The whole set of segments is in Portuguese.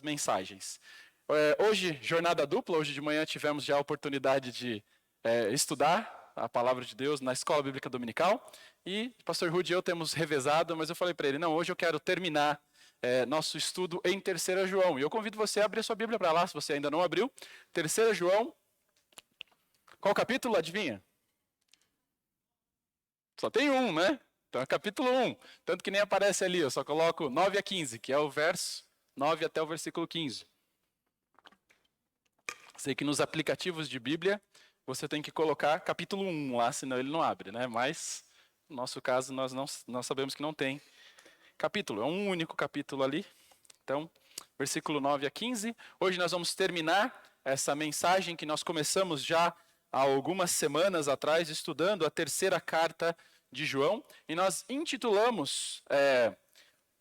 mensagens. Hoje, jornada dupla, hoje de manhã tivemos já a oportunidade de estudar a palavra de Deus na Escola Bíblica Dominical, e o pastor Rudy e eu temos revezado, mas eu falei para ele, não, hoje eu quero terminar nosso estudo em 3 João, e eu convido você a abrir a sua Bíblia para lá, se você ainda não abriu. 3 João, qual capítulo, adivinha? Só tem um, né? Então é capítulo 1, tanto que nem aparece ali, eu só coloco 9 a 15, que é o verso 9 até o versículo 15. Sei que nos aplicativos de Bíblia, você tem que colocar capítulo 1 lá, senão ele não abre, né? Mas, no nosso caso, nós sabemos que não tem capítulo, é um único capítulo ali. Então, versículo 9 a 15. Hoje nós vamos terminar essa mensagem que nós começamos já há algumas semanas atrás, estudando a terceira carta de João, e nós intitulamos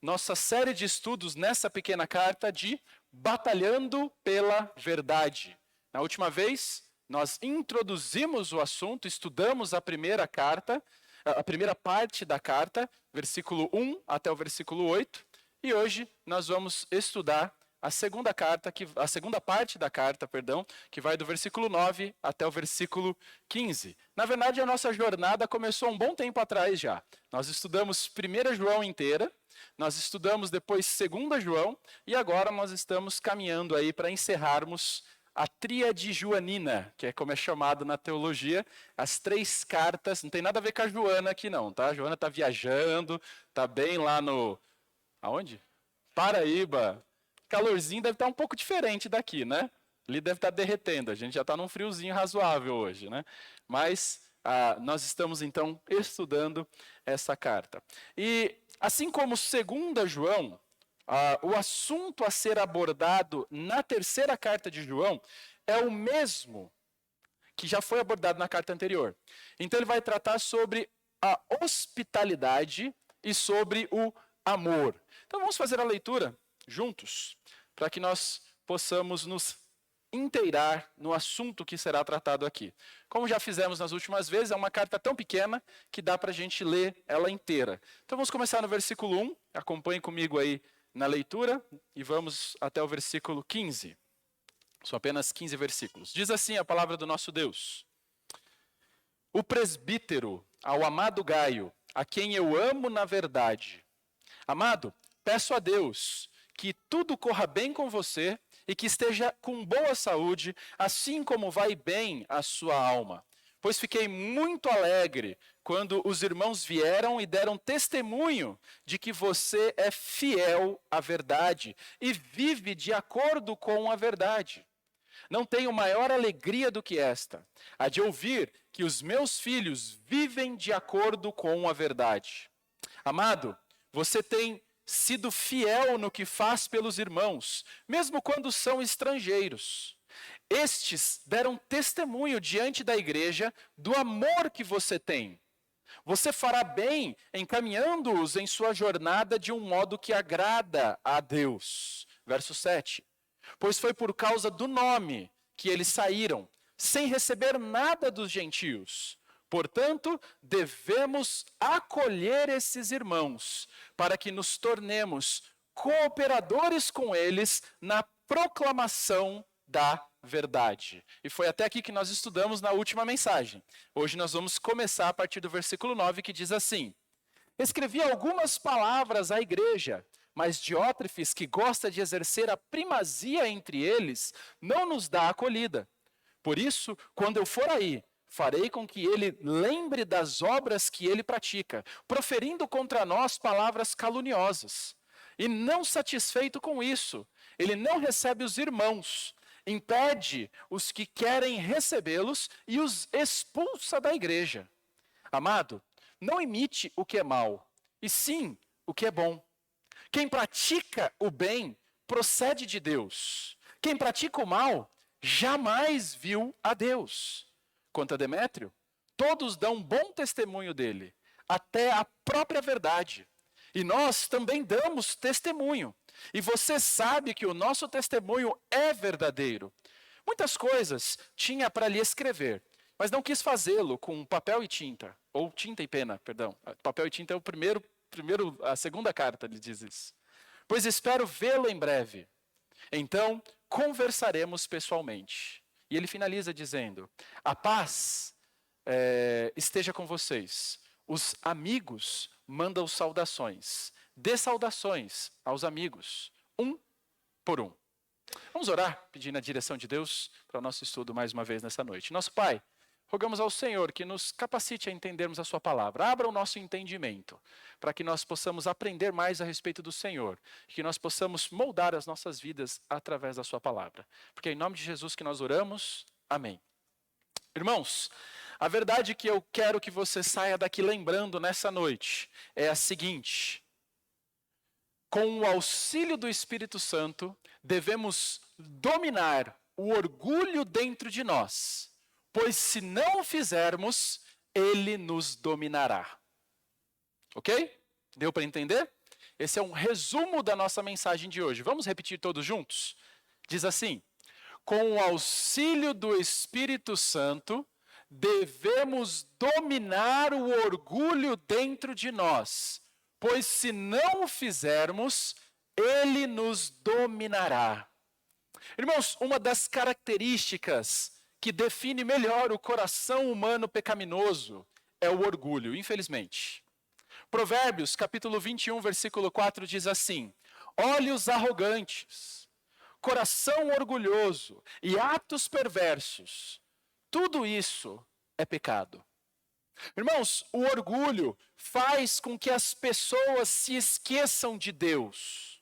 nossa série de estudos nessa pequena carta de Batalhando pela Verdade. Na última vez, nós introduzimos o assunto, estudamos a primeira carta, a primeira parte da carta, versículo 1 até o versículo 8, e hoje nós vamos estudar a segunda parte da carta, que vai do versículo 9 até o versículo 15. Na verdade, a nossa jornada começou um bom tempo atrás já. Nós estudamos 1 João inteira, nós estudamos depois 2 João, e agora nós estamos caminhando aí para encerrarmos a tríade joanina, que é como é chamado na teologia, as 3 cartas. Não tem nada a ver com a Joana aqui não, tá? A Joana está viajando, está bem lá no... Aonde? Paraíba. Calorzinho deve estar um pouco diferente daqui, né? Ali deve estar derretendo, a gente já está num friozinho razoável hoje, né? Mas nós estamos então estudando essa carta. E assim como 2 João, o assunto a ser abordado na terceira carta de João é o mesmo que já foi abordado na carta anterior. Então ele vai tratar sobre a hospitalidade e sobre o amor. Então vamos fazer a leitura juntos, para que nós possamos nos inteirar no assunto que será tratado aqui. Como já fizemos nas últimas vezes, é uma carta tão pequena que dá para a gente ler ela inteira. Então vamos começar no versículo 1, acompanhe comigo aí na leitura, e vamos até o versículo 15. São apenas 15 versículos. Diz assim a palavra do nosso Deus: O presbítero, ao amado Gaio, a quem eu amo na verdade. Amado, peço a Deus que tudo corra bem com você e que esteja com boa saúde, assim como vai bem a sua alma. Pois fiquei muito alegre quando os irmãos vieram e deram testemunho de que você é fiel à verdade e vive de acordo com a verdade. Não tenho maior alegria do que esta, a de ouvir que os meus filhos vivem de acordo com a verdade. Amado, você tem sido fiel no que faz pelos irmãos, mesmo quando são estrangeiros. Estes deram testemunho diante da igreja do amor que você tem. Você fará bem encaminhando-os em sua jornada de um modo que agrada a Deus. Verso 7. Pois foi por causa do nome que eles saíram, sem receber nada dos gentios. Portanto, devemos acolher esses irmãos, para que nos tornemos cooperadores com eles na proclamação da verdade. E foi até aqui que nós estudamos na última mensagem. Hoje nós vamos começar a partir do versículo 9, que diz assim: Escrevi algumas palavras à igreja, mas Diótrefes, que gosta de exercer a primazia entre eles, não nos dá acolhida. Por isso, quando eu for aí, farei com que ele lembre das obras que ele pratica, proferindo contra nós palavras caluniosas. E não satisfeito com isso, ele não recebe os irmãos, impede os que querem recebê-los e os expulsa da igreja. Amado, não imite o que é mal, e sim o que é bom. Quem pratica o bem procede de Deus. Quem pratica o mal jamais viu a Deus. Quanto a Demétrio, todos dão bom testemunho dele, até a própria verdade. E nós também damos testemunho. E você sabe que o nosso testemunho é verdadeiro. Muitas coisas tinha para lhe escrever, mas não quis fazê-lo com papel e tinta, ou tinta e pena, perdão. Papel e tinta é a segunda carta, ele diz isso. Pois espero vê-lo em breve. Então, conversaremos pessoalmente. E ele finaliza dizendo: a paz esteja com vocês. Os amigos mandam saudações. Dê saudações aos amigos, um por um. Vamos orar, pedindo a direção de Deus para o nosso estudo mais uma vez nessa noite. Nosso Pai, rogamos ao Senhor que nos capacite a entendermos a sua palavra. Abra o nosso entendimento, para que nós possamos aprender mais a respeito do Senhor, que nós possamos moldar as nossas vidas através da sua palavra. Porque é em nome de Jesus que nós oramos. Amém. Irmãos, a verdade que eu quero que você saia daqui lembrando nessa noite é a seguinte: com o auxílio do Espírito Santo, devemos dominar o orgulho dentro de nós, pois se não o fizermos, ele nos dominará. Ok? Deu para entender? Esse é um resumo da nossa mensagem de hoje. Vamos repetir todos juntos? Diz assim: com o auxílio do Espírito Santo, devemos dominar o orgulho dentro de nós, pois se não o fizermos, ele nos dominará. Irmãos, uma das características que define melhor o coração humano pecaminoso é o orgulho, infelizmente. Provérbios, capítulo 21, versículo 4 diz assim: olhos arrogantes, coração orgulhoso e atos perversos, tudo isso é pecado. Irmãos, o orgulho faz com que as pessoas se esqueçam de Deus.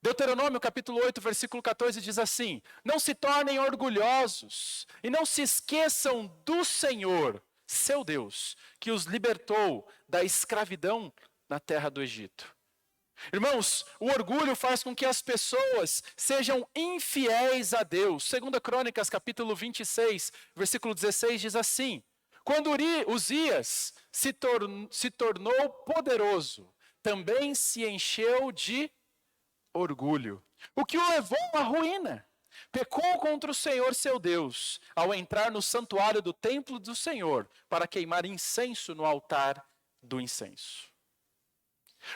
Deuteronômio capítulo 8, versículo 14 diz assim: não se tornem orgulhosos e não se esqueçam do Senhor, seu Deus, que os libertou da escravidão na terra do Egito. Irmãos, o orgulho faz com que as pessoas sejam infiéis a Deus. 2 Crônicas capítulo 26, versículo 16 diz assim: quando Uzias se tornou poderoso, também se encheu de orgulho, o que o levou à ruína. Pecou contra o Senhor seu Deus, ao entrar no santuário do templo do Senhor, para queimar incenso no altar do incenso.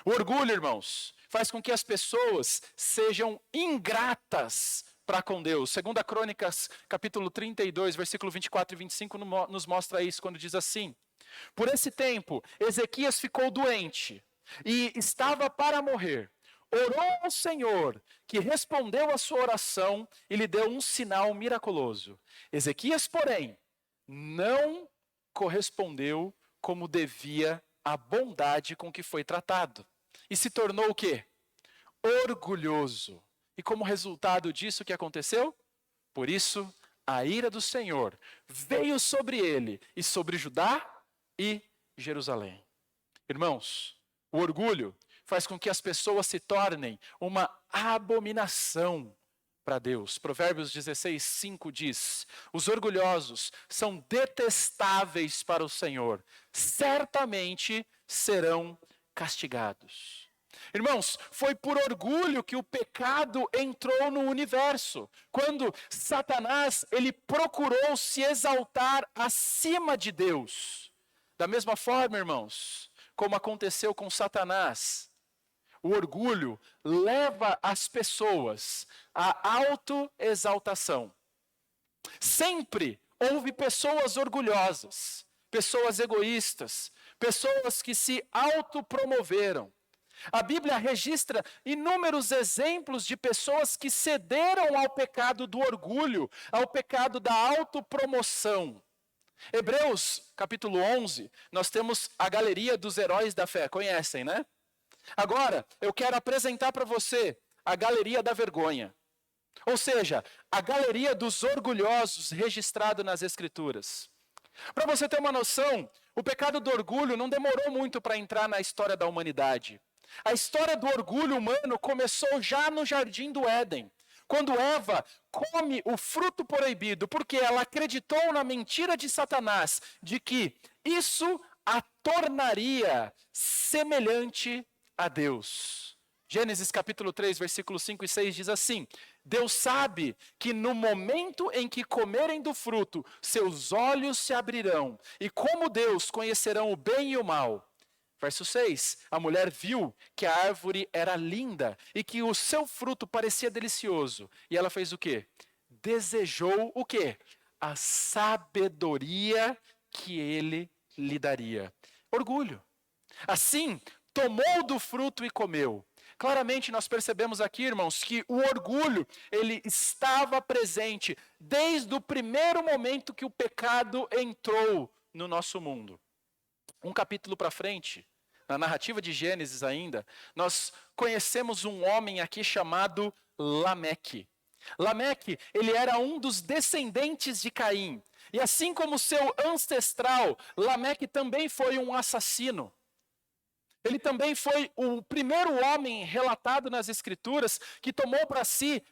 O orgulho, irmãos, faz com que as pessoas sejam ingratas para com Deus. 2 Crônicas, capítulo 32, versículo 24 e 25, nos mostra isso, quando diz assim: por esse tempo, Ezequias ficou doente e estava para morrer. Orou ao Senhor, que respondeu a sua oração e lhe deu um sinal miraculoso. Ezequias, porém, não correspondeu como devia à bondade com que foi tratado. E se tornou o quê? Orgulhoso. E como resultado disso, o que aconteceu? Por isso, a ira do Senhor veio sobre ele e sobre Judá e Jerusalém. Irmãos, o orgulho faz com que as pessoas se tornem uma abominação para Deus. Provérbios 16, 5 diz: os orgulhosos são detestáveis para o Senhor, certamente serão castigados. Irmãos, foi por orgulho que o pecado entrou no universo. Quando Satanás, ele procurou se exaltar acima de Deus. Da mesma forma, irmãos, como aconteceu com Satanás, o orgulho leva as pessoas à autoexaltação. Sempre houve pessoas orgulhosas, pessoas egoístas, pessoas que se autopromoveram. A Bíblia registra inúmeros exemplos de pessoas que cederam ao pecado do orgulho, ao pecado da autopromoção. Hebreus, capítulo 11, nós temos a galeria dos heróis da fé, conhecem, né? Agora, eu quero apresentar para você a galeria da vergonha. Ou seja, a galeria dos orgulhosos registrado nas Escrituras. Para você ter uma noção, o pecado do orgulho não demorou muito para entrar na história da humanidade. A história do orgulho humano começou já no Jardim do Éden, quando Eva come o fruto proibido, porque ela acreditou na mentira de Satanás, de que isso a tornaria semelhante a Deus. Gênesis capítulo 3, versículos 5 e 6 diz assim: Deus sabe que no momento em que comerem do fruto, seus olhos se abrirão, e como Deus conhecerão o bem e o mal. Verso 6, a mulher viu que a árvore era linda e que o seu fruto parecia delicioso. E ela fez o quê? Desejou o quê? A sabedoria que ele lhe daria. Orgulho. Assim, tomou do fruto e comeu. Claramente nós percebemos aqui, irmãos, que o orgulho, ele estava presente desde o primeiro momento que o pecado entrou no nosso mundo. Um capítulo para frente, na narrativa de Gênesis ainda, nós conhecemos um homem aqui chamado Lameque. Lameque, ele era um dos descendentes de Caim. E assim como seu ancestral, Lameque também foi um assassino. Ele também foi o primeiro homem relatado nas Escrituras que tomou para si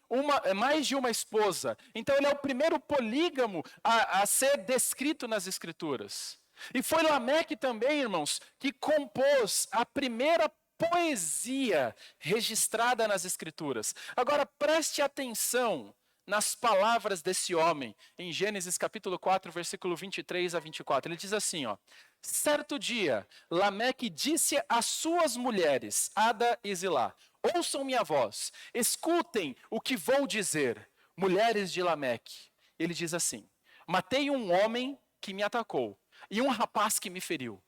mais de uma esposa. Então ele é o primeiro polígamo a ser descrito nas Escrituras. E foi Lameque também, irmãos, que compôs a primeira poesia registrada nas Escrituras. Agora preste atenção nas palavras desse homem, em Gênesis capítulo 4, versículo 23 a 24. Ele diz assim, ó: certo dia, Lameque disse às suas mulheres, Ada e Zilá: ouçam minha voz, escutem o que vou dizer, mulheres de Lameque. Ele diz assim: matei um homem que me atacou e um rapaz que me feriu.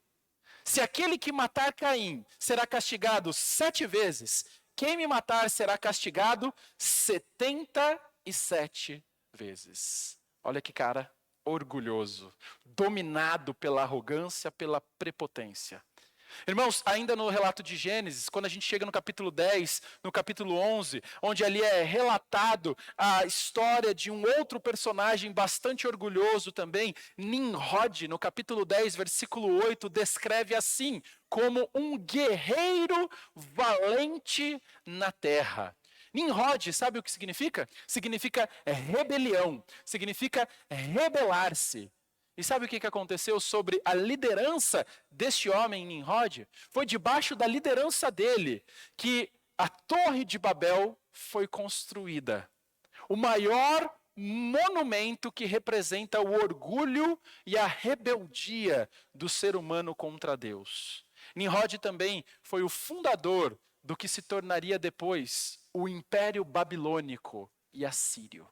Se aquele que matar Caim será castigado 7 vezes, quem me matar será castigado 77 vezes. Olha que cara orgulhoso, dominado pela arrogância, pela prepotência. Irmãos, ainda no relato de Gênesis, quando a gente chega no capítulo 10, no capítulo 11, onde ali é relatado a história de um outro personagem bastante orgulhoso também, Nimrod, no capítulo 10, versículo 8, descreve assim, como um guerreiro valente na terra. Nimrod, sabe o que significa? Significa rebelião, significa rebelar-se. E sabe o que aconteceu sobre a liderança deste homem, Nimrod? Foi debaixo da liderança dele que a Torre de Babel foi construída. O maior monumento que representa o orgulho e a rebeldia do ser humano contra Deus. Nimrod também foi o fundador do que se tornaria depois o Império Babilônico e Assírio.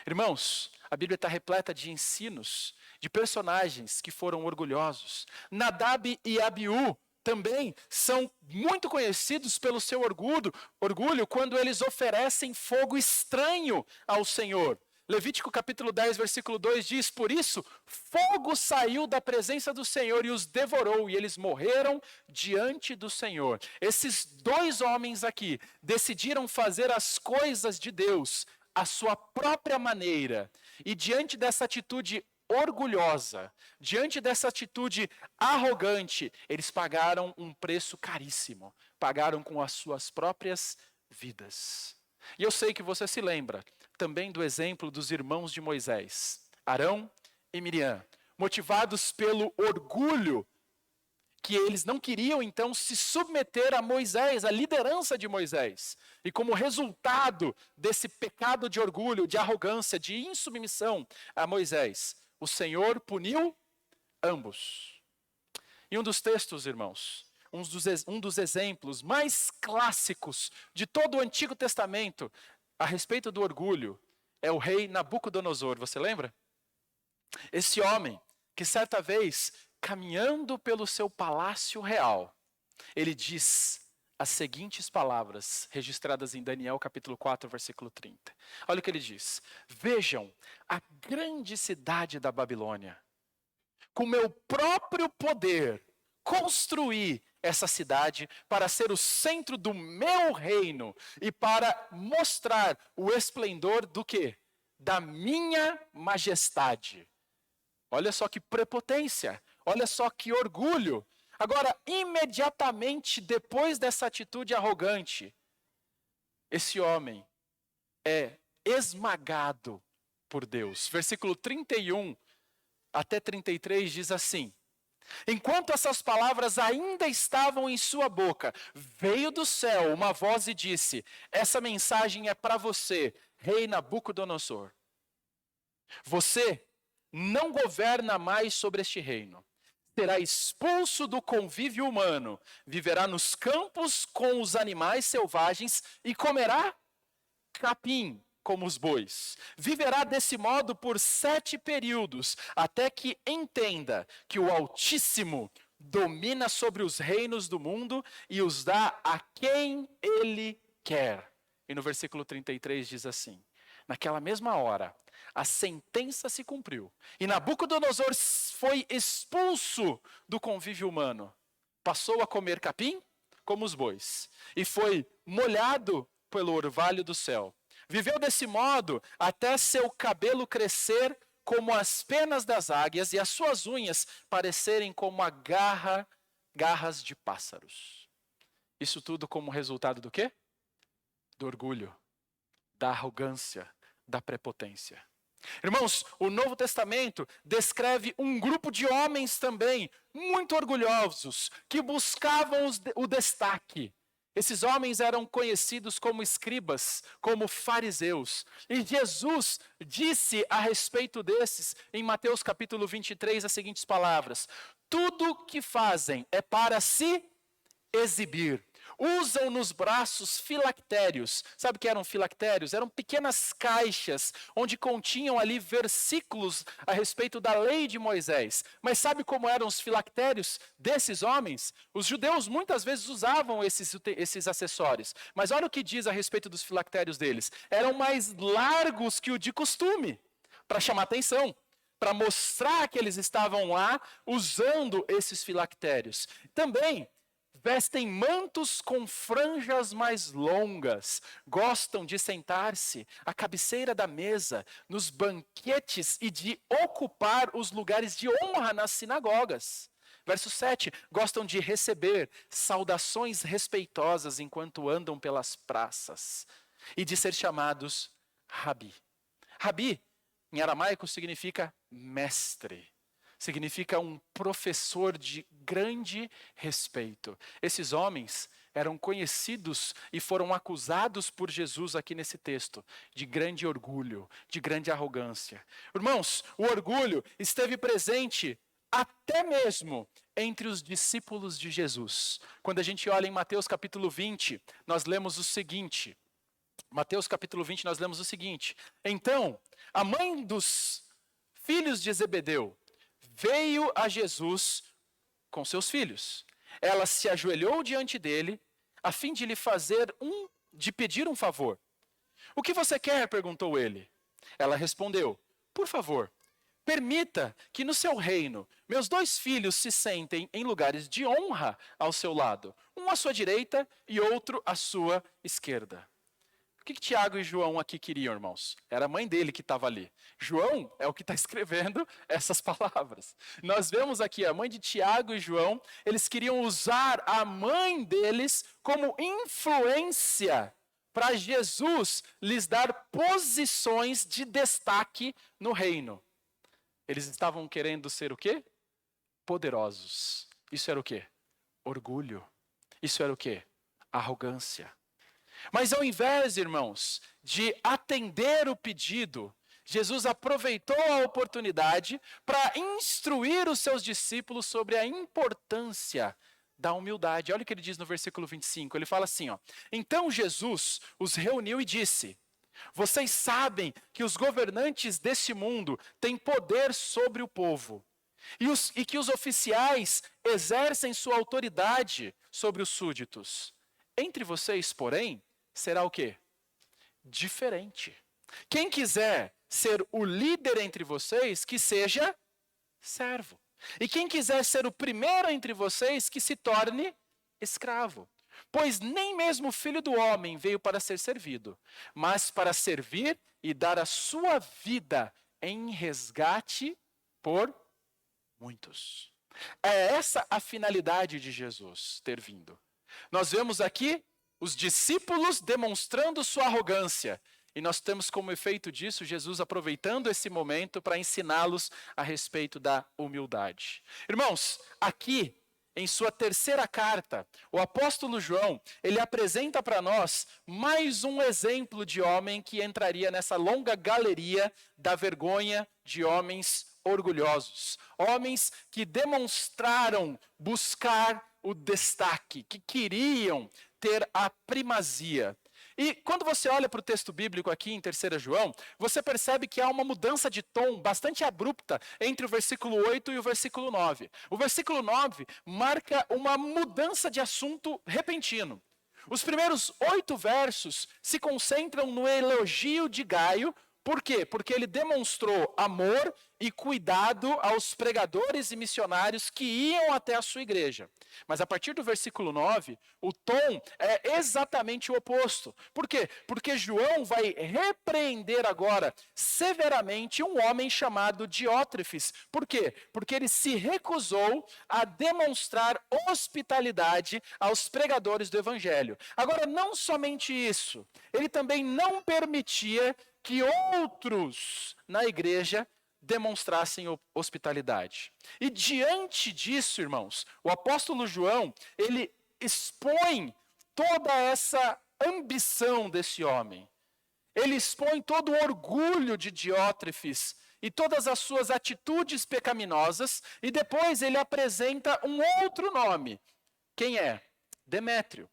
Irmãos, a Bíblia está repleta de ensinos, de personagens que foram orgulhosos. Nadab e Abiú também são muito conhecidos pelo seu orgulho quando eles oferecem fogo estranho ao Senhor. Levítico capítulo 10, versículo 2 diz: por isso, fogo saiu da presença do Senhor e os devorou, e eles morreram diante do Senhor. Esses dois homens aqui decidiram fazer as coisas de Deus à sua própria maneira. E diante dessa atitude orgulhosa, diante dessa atitude arrogante, eles pagaram um preço caríssimo. Pagaram com as suas próprias vidas. E eu sei que você se lembra também do exemplo dos irmãos de Moisés, Arão e Miriam, motivados pelo orgulho, que eles não queriam então se submeter a Moisés, a liderança de Moisés. E como resultado desse pecado de orgulho, de arrogância, de insubmissão a Moisés, o Senhor puniu ambos. E um dos textos, irmãos, um dos exemplos mais clássicos de todo o Antigo Testamento a respeito do orgulho é o rei Nabucodonosor. Você lembra? Esse homem que certa vez, caminhando pelo seu palácio real, ele diz as seguintes palavras, registradas em Daniel capítulo 4, versículo 30. Olha o que ele diz: vejam a grande cidade da Babilônia. Com meu próprio poder, construí essa cidade para ser o centro do meu reino e para mostrar o esplendor do quê? Da minha majestade. Olha só que prepotência, olha só que orgulho. Agora, imediatamente depois dessa atitude arrogante, esse homem é esmagado por Deus. Versículo 31 até 33 diz assim: enquanto essas palavras ainda estavam em sua boca, veio do céu uma voz e disse: essa mensagem é para você, rei Nabucodonosor. Você não governa mais sobre este reino. será expulso do convívio humano, viverá nos campos com os animais selvagens e comerá capim como os bois. Viverá desse modo por 7 períodos, até que entenda que o Altíssimo domina sobre os reinos do mundo e os dá a quem ele quer. E no versículo 33 diz assim: naquela mesma hora, a sentença se cumpriu e Nabucodonosor foi expulso do convívio humano. Passou a comer capim como os bois e foi molhado pelo orvalho do céu. Viveu desse modo até seu cabelo crescer como as penas das águias e as suas unhas parecerem como garras de pássaros. Isso tudo como resultado do quê? Do orgulho, da arrogância, da prepotência. Irmãos, o Novo Testamento descreve um grupo de homens também muito orgulhosos, que buscavam o destaque. Esses homens eram conhecidos como escribas, como fariseus. E Jesus disse a respeito desses, em Mateus capítulo 23, as seguintes palavras: tudo que fazem é para se exibir. Usam nos braços filactérios. Sabe o que eram filactérios? Eram pequenas caixas onde continham ali versículos a respeito da lei de Moisés. Mas sabe como eram os filactérios desses homens? Os judeus muitas vezes usavam esses acessórios. Mas olha o que diz a respeito dos filactérios deles. Eram mais largos que o de costume, para chamar atenção, para mostrar que eles estavam lá usando esses filactérios. Também vestem mantos com franjas mais longas, gostam de sentar-se à cabeceira da mesa, nos banquetes e de ocupar os lugares de honra nas sinagogas. Verso 7, gostam de receber saudações respeitosas enquanto andam pelas praças e de ser chamados Rabi. Rabi, em aramaico, significa mestre. Significa um professor de grande respeito. Esses homens eram conhecidos e foram acusados por Jesus aqui nesse texto de grande orgulho, de grande arrogância. Irmãos, o orgulho esteve presente até mesmo entre os discípulos de Jesus. Quando a gente olha em Mateus capítulo 20, nós lemos o seguinte. Mateus capítulo 20, nós lemos o seguinte: então, a mãe dos filhos de Zebedeu veio a Jesus com seus filhos. Ela se ajoelhou diante dele, a fim de lhe pedir um favor. O que você quer? Perguntou ele. Ela respondeu: por favor, permita que no seu reino meus 2 filhos se sentem em lugares de honra ao seu lado, um à sua direita e outro à sua esquerda. O que Tiago e João aqui queriam, irmãos? Era a mãe dele que estava ali. João é o que está escrevendo essas palavras. Nós vemos aqui a mãe de Tiago e João, eles queriam usar a mãe deles como influência para Jesus lhes dar posições de destaque no reino. Eles estavam querendo ser o quê? Poderosos. Isso era o quê? Orgulho. Isso era o quê? Arrogância. Mas ao invés, irmãos, de atender o pedido, Jesus aproveitou a oportunidade para instruir os seus discípulos sobre a importância da humildade. Olha o que ele diz no versículo 25. Ele fala assim, ó: então Jesus os reuniu e disse: vocês sabem que os governantes deste mundo têm poder sobre o povo, e que os oficiais exercem sua autoridade sobre os súditos. Entre vocês, porém, será o quê? Diferente. Quem quiser ser o líder entre vocês, que seja servo. E quem quiser ser o primeiro entre vocês, que se torne escravo. Pois nem mesmo o Filho do Homem veio para ser servido, mas para servir e dar a sua vida em resgate por muitos. É essa a finalidade de Jesus ter vindo. Nós vemos aqui os discípulos demonstrando sua arrogância. E nós temos como efeito disso Jesus aproveitando esse momento para ensiná-los a respeito da humildade. Irmãos, aqui em sua terceira carta, o apóstolo João, ele apresenta para nós mais um exemplo de homem que entraria nessa longa galeria da vergonha de homens orgulhosos, homens que demonstraram buscar o destaque, que queriam ter a primazia. E quando você olha para o texto bíblico aqui em 3 João, você percebe que há uma mudança de tom bastante abrupta entre o versículo 8 e o versículo 9. O versículo 9 marca uma mudança de assunto repentino. Os primeiros 8 versos se concentram no elogio de Gaio. Por quê? Porque ele demonstrou amor e cuidado aos pregadores e missionários que iam até a sua igreja. Mas a partir do versículo 9, o tom é exatamente o oposto. Por quê? Porque João vai repreender agora severamente um homem chamado Diótrefes. Por quê? Porque ele se recusou a demonstrar hospitalidade aos pregadores do evangelho. Agora, não somente isso, ele também não permitia que outros na igreja demonstrassem hospitalidade. E diante disso, irmãos, o apóstolo João, ele expõe toda essa ambição desse homem. Ele expõe todo o orgulho de Diótrefes e todas as suas atitudes pecaminosas, e depois ele apresenta um outro nome. Quem é? Demétrio.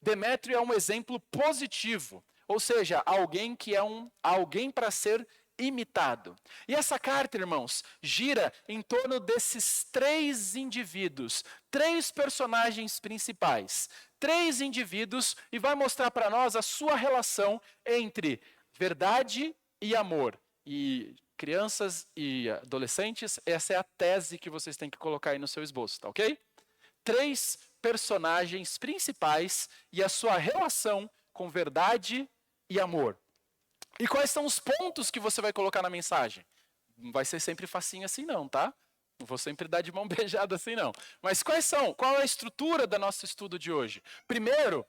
Demétrio é um exemplo positivo, ou seja, alguém que é alguém para ser imitado. E essa carta, irmãos, gira em torno desses 3 indivíduos, 3 personagens principais, 3 indivíduos, e vai mostrar para nós a sua relação entre verdade e amor. E crianças e adolescentes, essa é a tese que vocês têm que colocar aí no seu esboço, tá ok? 3 personagens principais e a sua relação com verdade e amor. E quais são os pontos que você vai colocar na mensagem? Não vai ser sempre facinho assim não, tá? Não vou sempre dar de mão beijada assim não. Mas quais são? Qual é a estrutura do nosso estudo de hoje? Primeiro,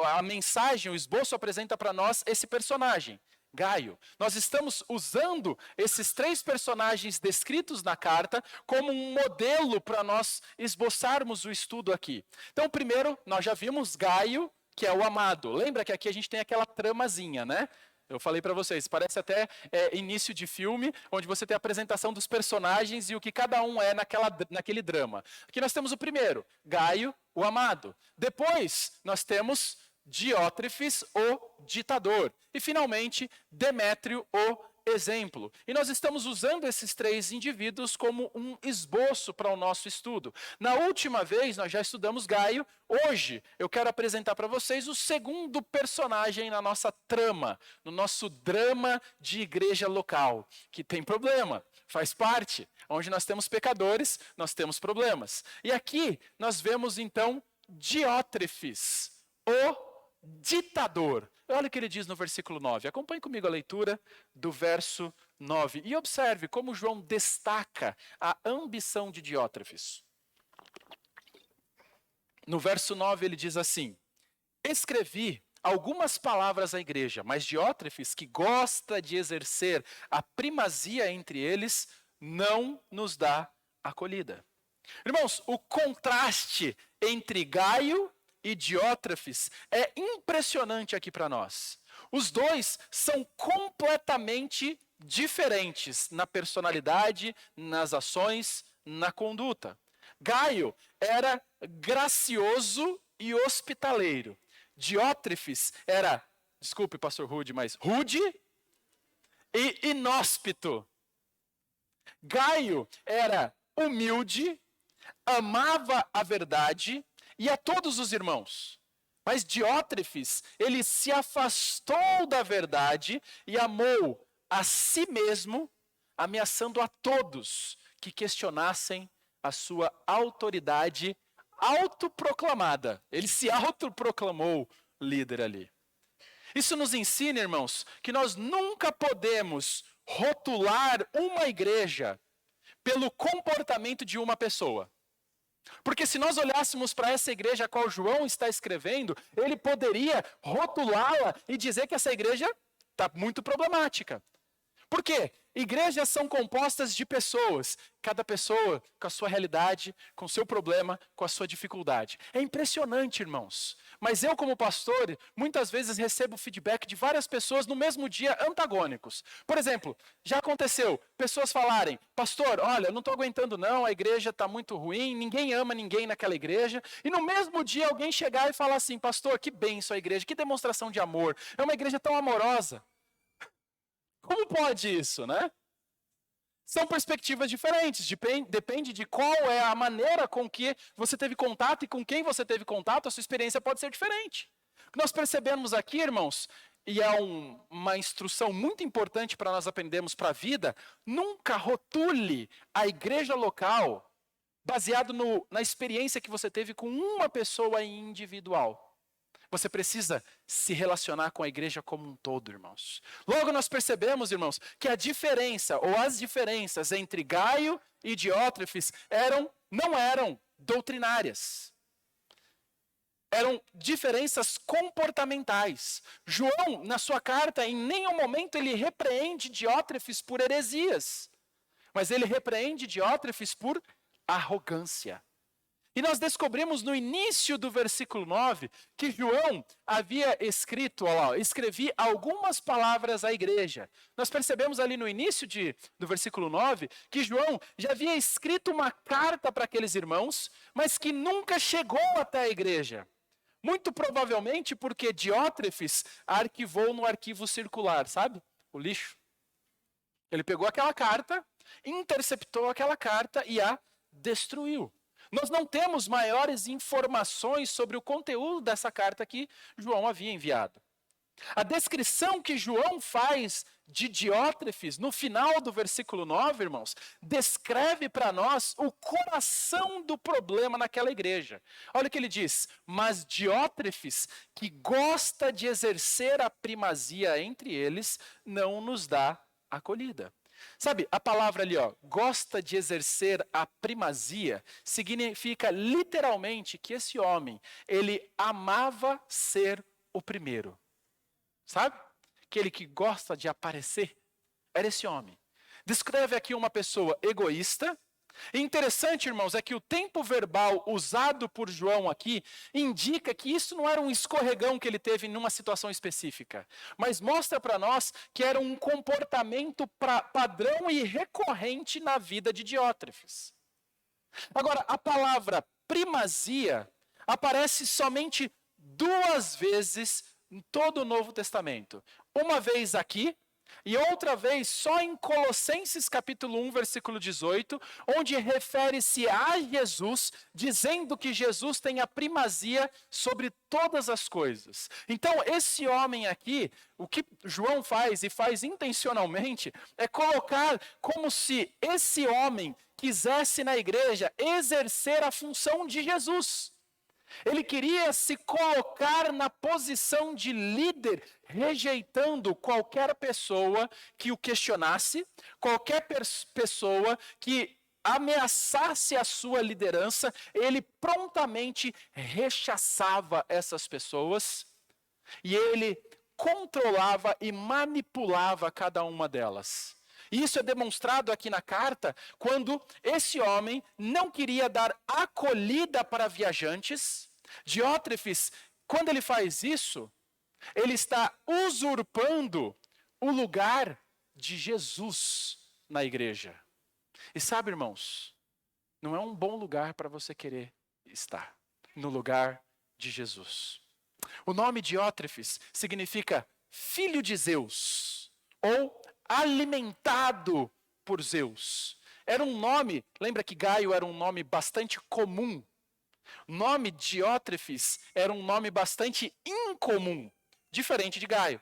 a mensagem, o esboço apresenta para nós esse personagem, Gaio. Nós estamos usando esses 3 personagens descritos na carta como um modelo para nós esboçarmos o estudo aqui. Então, primeiro, nós já vimos Gaio, que é o amado. Lembra que aqui a gente tem aquela tramazinha, né? Eu falei para vocês, parece até início de filme, onde você tem a apresentação dos personagens e o que cada um é naquele drama. Aqui nós temos o primeiro, Gaio, o amado. Depois, nós temos Diótrefes, o ditador. E, finalmente, Demétrio, o exemplo. E nós estamos usando esses 3 indivíduos como um esboço para o nosso estudo. Na última vez, nós já estudamos Gaio. Hoje, eu quero apresentar para vocês o segundo personagem na nossa trama, no nosso drama de igreja local, que tem problema, faz parte. Onde nós temos pecadores, nós temos problemas. E aqui, nós vemos, então, Diótrefes, o ditador. Olha o que ele diz no versículo 9. Acompanhe comigo a leitura do verso 9. E observe como João destaca a ambição de Diótrefes. No verso 9 ele diz assim: escrevi algumas palavras à igreja, mas Diótrefes, que gosta de exercer a primazia entre eles, não nos dá acolhida. Irmãos, o contraste entre Gaio e Diótrefes é impressionante aqui para nós. Os 2 são completamente diferentes na personalidade, nas ações, na conduta. Gaio era gracioso e hospitaleiro. Diótrefes era, desculpe, pastor Rude, mas rude e inóspito. Gaio era humilde, amava a verdade e a todos os irmãos. Mas Diótrefes, ele se afastou da verdade e amou a si mesmo, ameaçando a todos que questionassem a sua autoridade autoproclamada. Ele se autoproclamou líder ali. Isso nos ensina, irmãos, que nós nunca podemos rotular uma igreja pelo comportamento de uma pessoa. Porque se nós olhássemos para essa igreja a qual João está escrevendo, ele poderia rotulá-la e dizer que essa igreja está muito problemática. Por quê? igrejas são compostas de pessoas, cada pessoa com a sua realidade, com o seu problema, com a sua dificuldade. É impressionante, irmãos. Mas eu, como pastor, muitas vezes recebo feedback de várias pessoas no mesmo dia antagônicos. Por exemplo, já aconteceu pessoas falarem: pastor, olha, eu não estou aguentando não, a igreja está muito ruim, ninguém ama ninguém naquela igreja. E no mesmo dia alguém chegar e falar assim: pastor, que bênção a igreja, que demonstração de amor, é uma igreja tão amorosa. Como pode isso, né? São perspectivas diferentes, depende de qual é a maneira com que você teve contato e com quem você teve contato, a sua experiência pode ser diferente. O que nós percebemos aqui, irmãos, e é uma instrução muito importante para nós aprendermos para a vida: nunca rotule a igreja local baseado na experiência que você teve com uma pessoa individual. Você precisa se relacionar com a igreja como um todo, irmãos. Logo nós percebemos, irmãos, que a diferença ou as diferenças entre Gaio e Diótrefes não eram doutrinárias. Eram diferenças comportamentais. João, na sua carta, em nenhum momento ele repreende Diótrefes por heresias, mas ele repreende Diótrefes por arrogância. E nós descobrimos no início do versículo 9 que João havia escrevi algumas palavras à igreja. Nós percebemos ali no início do versículo 9 que João já havia escrito uma carta para aqueles irmãos, mas que nunca chegou até a igreja. Muito provavelmente porque Diótrefes arquivou no arquivo circular, sabe? O lixo. Ele pegou aquela carta, interceptou aquela carta e a destruiu. Nós não temos maiores informações sobre o conteúdo dessa carta que João havia enviado. A descrição que João faz de Diótrefes no final do versículo 9, irmãos, descreve para nós o coração do problema naquela igreja. Olha o que ele diz: mas Diótrefes, que gosta de exercer a primazia entre eles, não nos dá acolhida. Sabe, a palavra ali, gosta de exercer a primazia, significa literalmente que esse homem, ele amava ser o primeiro. Sabe? Aquele que gosta de aparecer, era esse homem. Descreve aqui uma pessoa egoísta. E interessante, irmãos, é que o tempo verbal usado por João aqui indica que isso não era um escorregão que ele teve numa situação específica, mas mostra para nós que era um comportamento padrão e recorrente na vida de Diótrefes. Agora, a palavra primazia aparece somente 2 vezes em todo o Novo Testamento. Uma vez aqui, e outra vez só em Colossenses capítulo 1, versículo 18, onde refere-se a Jesus, dizendo que Jesus tem a primazia sobre todas as coisas. Então, esse homem aqui, o que João faz, e faz intencionalmente, é colocar como se esse homem quisesse na igreja exercer a função de Jesus. Ele queria se colocar na posição de líder, rejeitando qualquer pessoa que o questionasse, qualquer pessoa que ameaçasse a sua liderança. Ele prontamente rechaçava essas pessoas e ele controlava e manipulava cada uma delas. E isso é demonstrado aqui na carta, quando esse homem não queria dar acolhida para viajantes. Diótrefes, quando ele faz isso, ele está usurpando o lugar de Jesus na igreja. E sabe, irmãos, não é um bom lugar para você querer estar, no lugar de Jesus. O nome Diótrefes significa filho de Zeus, ou alimentado por Zeus. Era um nome, lembra que Gaio era um nome bastante comum. O nome Diótrefes era um nome bastante incomum, diferente de Gaio.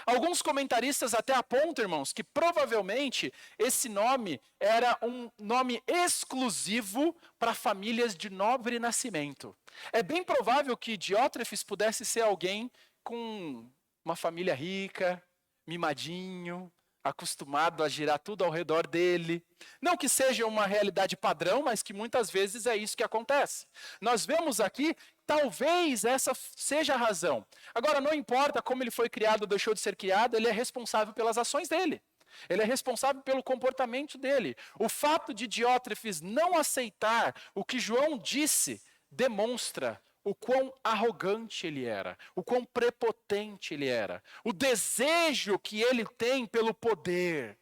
Alguns comentaristas até apontam, irmãos, que provavelmente esse nome era um nome exclusivo para famílias de nobre nascimento. É bem provável que Diótrefes pudesse ser alguém com uma família rica, mimadinho, acostumado a girar tudo ao redor dele. Não que seja uma realidade padrão, mas que muitas vezes é isso que acontece. Nós vemos aqui, talvez essa seja a razão. Agora, não importa como ele foi criado ou deixou de ser criado, ele é responsável pelas ações dele. Ele é responsável pelo comportamento dele. O fato de Diótrefes não aceitar o que João disse demonstra o quão arrogante ele era, o quão prepotente ele era, o desejo que ele tem pelo poder,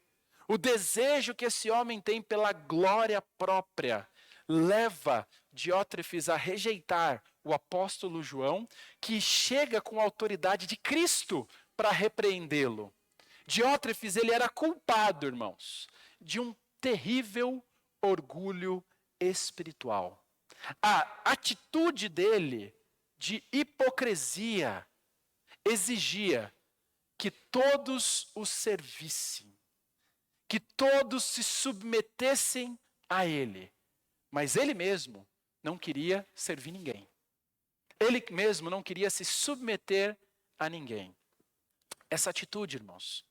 o desejo que esse homem tem pela glória própria, leva Diótrefes a rejeitar o apóstolo João, que chega com a autoridade de Cristo para repreendê-lo. Diótrefes, ele era culpado, irmãos, de um terrível orgulho espiritual. A atitude dele de hipocrisia exigia que todos o servissem, que todos se submetessem a ele. Mas ele mesmo não queria servir ninguém. Ele mesmo não queria se submeter a ninguém. Essa atitude, irmãos,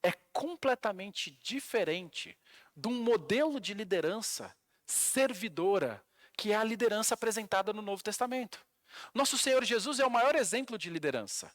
é completamente diferente de um modelo de liderança servidora, que é a liderança apresentada no Novo Testamento. Nosso Senhor Jesus é o maior exemplo de liderança.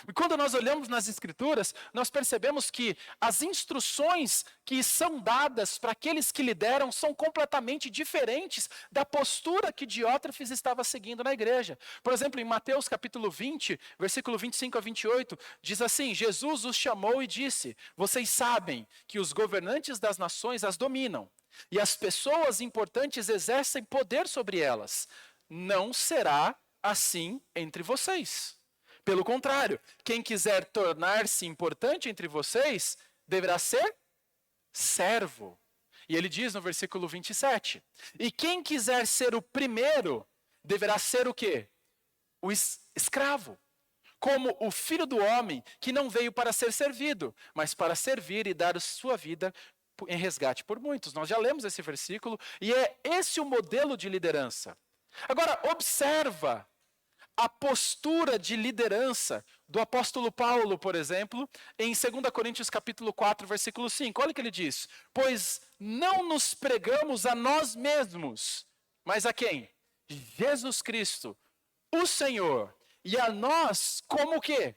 E quando nós olhamos nas Escrituras, nós percebemos que as instruções que são dadas para aqueles que lideram são completamente diferentes da postura que Diótrefes estava seguindo na igreja. Por exemplo, em Mateus capítulo 20, versículo 25 a 28, diz assim: Jesus os chamou e disse: vocês sabem que os governantes das nações as dominam, e as pessoas importantes exercem poder sobre elas. Não será assim entre vocês. Pelo contrário, quem quiser tornar-se importante entre vocês, deverá ser servo. E ele diz no versículo 27, e quem quiser ser o primeiro, deverá ser o quê? O escravo. Como o Filho do Homem, que não veio para ser servido, mas para servir e dar a sua vida em resgate por muitos. Nós já lemos esse versículo, e é esse o modelo de liderança. Agora, observa a postura de liderança do apóstolo Paulo, por exemplo, em 2 Coríntios capítulo 4, versículo 5. Olha o que ele diz: pois não nos pregamos a nós mesmos, mas a quem? Jesus Cristo, o Senhor, e a nós como o quê?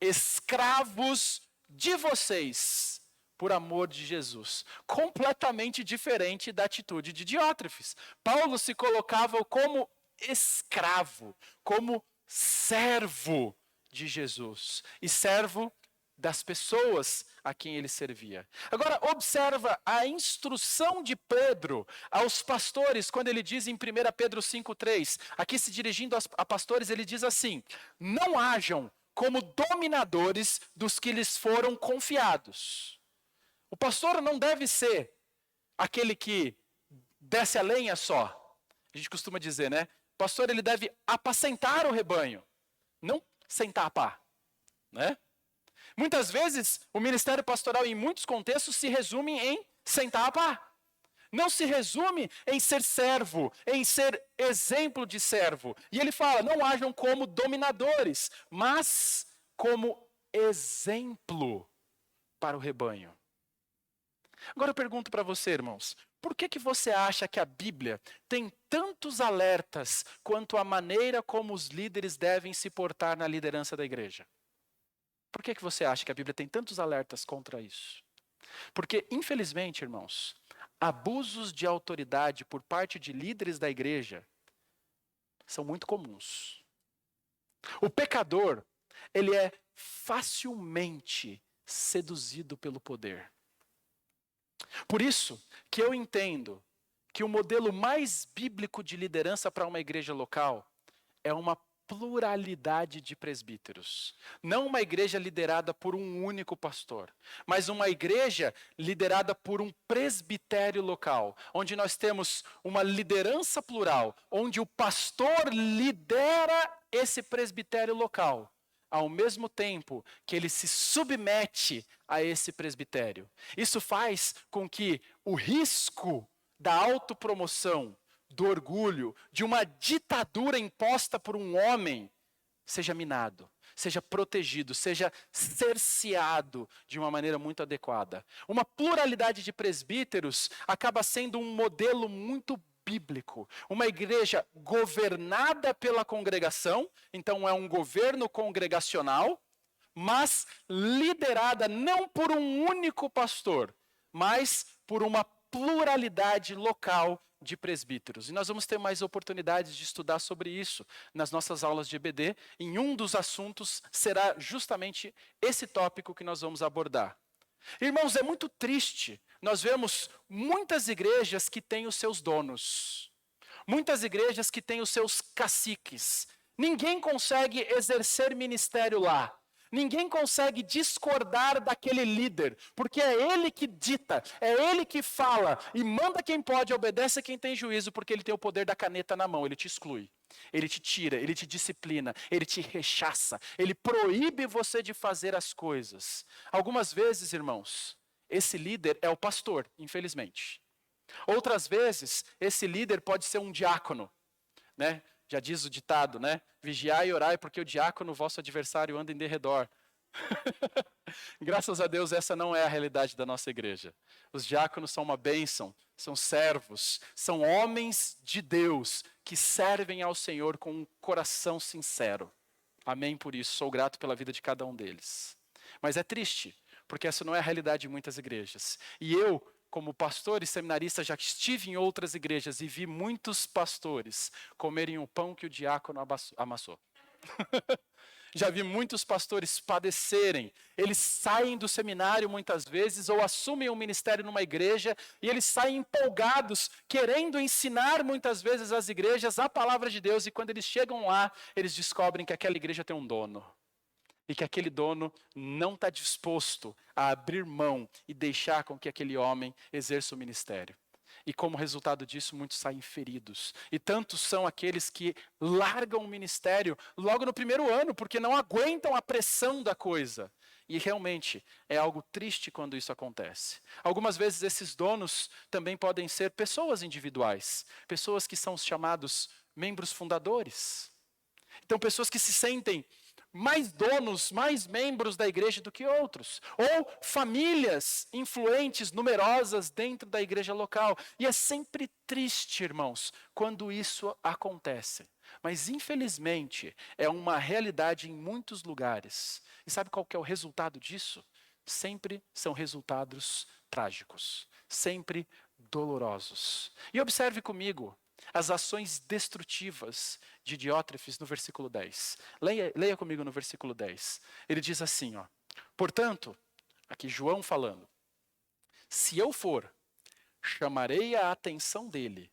Escravos de vocês, por amor de Jesus. Completamente diferente da atitude de Diótrefes. Paulo se colocava como escravo, como servo de Jesus e servo das pessoas a quem ele servia. Agora, observa a instrução de Pedro aos pastores, quando ele diz em 1 Pedro 5,3, aqui se dirigindo a pastores, ele diz assim: não hajam como dominadores dos que lhes foram confiados. O pastor não deve ser aquele que desce a lenha só. A gente costuma dizer, né? O pastor, ele deve apacentar o rebanho, não sentar a pá, né? Muitas vezes, o ministério pastoral, em muitos contextos, se resume em sentar a pá. Não se resume em ser servo, em ser exemplo de servo. E ele fala, não hajam como dominadores, mas como exemplo para o rebanho. Agora eu pergunto para você, irmãos, por que você acha que a Bíblia tem tantos alertas quanto à maneira como os líderes devem se portar na liderança da igreja? Por que você acha que a Bíblia tem tantos alertas contra isso? Porque, infelizmente, irmãos, abusos de autoridade por parte de líderes da igreja são muito comuns. O pecador, ele é facilmente seduzido pelo poder. Por isso que eu entendo que o modelo mais bíblico de liderança para uma igreja local é uma pluralidade de presbíteros. Não uma igreja liderada por um único pastor, mas uma igreja liderada por um presbitério local, onde nós temos uma liderança plural, onde o pastor lidera esse presbitério local, ao mesmo tempo que ele se submete a esse presbitério. Isso faz com que o risco da autopromoção, do orgulho, de uma ditadura imposta por um homem, seja minado, seja protegido, seja cerceado de uma maneira muito adequada. Uma pluralidade de presbíteros acaba sendo um modelo muito bíblico. Uma igreja governada pela congregação, então é um governo congregacional, mas liderada não por um único pastor, mas por uma pluralidade local de presbíteros. E nós vamos ter mais oportunidades de estudar sobre isso nas nossas aulas de EBD. Em um dos assuntos será justamente esse tópico que nós vamos abordar. Irmãos, é muito triste. Nós vemos muitas igrejas que têm os seus donos. Muitas igrejas que têm os seus caciques. Ninguém consegue exercer ministério lá. Ninguém consegue discordar daquele líder, porque é ele que dita, é ele que fala, e manda quem pode, obedece a quem tem juízo, porque ele tem o poder da caneta na mão, ele te exclui, ele te tira, ele te disciplina, ele te rechaça, ele proíbe você de fazer as coisas. Algumas vezes, irmãos, esse líder é o pastor, infelizmente. Outras vezes, esse líder pode ser um diácono, né? Já diz o ditado, né? Vigiai e orai, porque o diácono, vosso adversário, anda em derredor. Graças a Deus, essa não é a realidade da nossa igreja. Os diáconos são uma bênção, são servos, são homens de Deus que servem ao Senhor com um coração sincero. Amém por isso, sou grato pela vida de cada um deles. Mas é triste, porque essa não é a realidade de muitas igrejas. E eu, como pastor e seminarista, já estive em outras igrejas e vi muitos pastores comerem o pão que o diácono amassou. Já vi muitos pastores padecerem. Eles saem do seminário muitas vezes ou assumem um ministério numa igreja e eles saem empolgados, querendo ensinar muitas vezes às igrejas a palavra de Deus, e quando eles chegam lá, eles descobrem que aquela igreja tem um dono. E que aquele dono não está disposto a abrir mão e deixar com que aquele homem exerça o ministério. E como resultado disso, muitos saem feridos. E tantos são aqueles que largam o ministério logo no primeiro ano, porque não aguentam a pressão da coisa. E realmente é algo triste quando isso acontece. Algumas vezes esses donos também podem ser pessoas individuais, pessoas que são os chamados membros fundadores. Então, pessoas que se sentem mais donos, mais membros da igreja do que outros. Ou famílias influentes, numerosas dentro da igreja local. E é sempre triste, irmãos, quando isso acontece. Mas, infelizmente, é uma realidade em muitos lugares. E sabe qual que é o resultado disso? Sempre são resultados trágicos. Sempre dolorosos. E observe comigo as ações destrutivas de Diótrefes no versículo 10. Leia comigo no versículo 10. Ele diz assim, ó: portanto, aqui João falando, se eu for, chamarei a atenção dele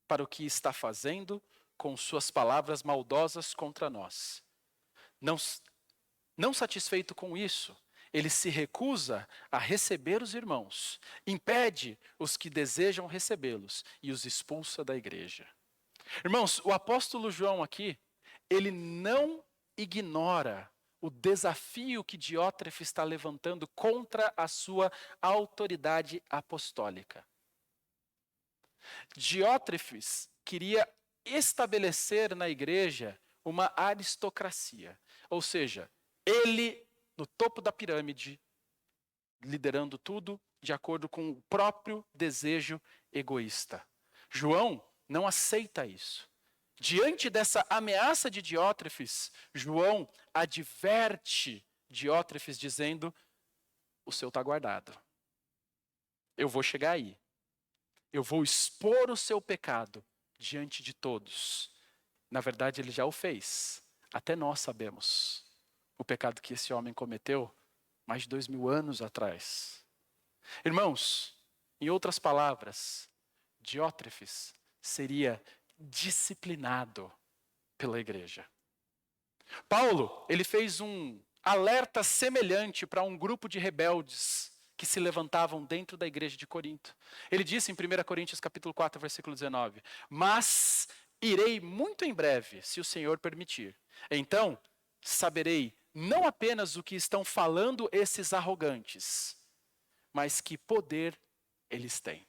para o que está fazendo com suas palavras maldosas contra nós. Não satisfeito com isso, ele se recusa a receber os irmãos, impede os que desejam recebê-los e os expulsa da igreja. Irmãos, o apóstolo João aqui, ele não ignora o desafio que Diótrefes está levantando contra a sua autoridade apostólica. Diótrefes queria estabelecer na igreja uma aristocracia, ou seja, ele no topo da pirâmide, liderando tudo de acordo com o próprio desejo egoísta. João não aceita isso. Diante dessa ameaça de Diótrefes, João adverte Diótrefes dizendo: o seu está guardado. Eu vou chegar aí. Eu vou expor o seu pecado diante de todos. Na verdade, ele já o fez. Até nós sabemos o pecado que esse homem cometeu mais de 2000 anos atrás. Irmãos, em outras palavras, Diótrefes seria disciplinado pela igreja. Paulo, ele fez um alerta semelhante para um grupo de rebeldes que se levantavam dentro da igreja de Corinto. Ele disse em 1 Coríntios capítulo 4, versículo 19: mas irei muito em breve, se o Senhor permitir. Então, saberei não apenas o que estão falando esses arrogantes, mas que poder eles têm.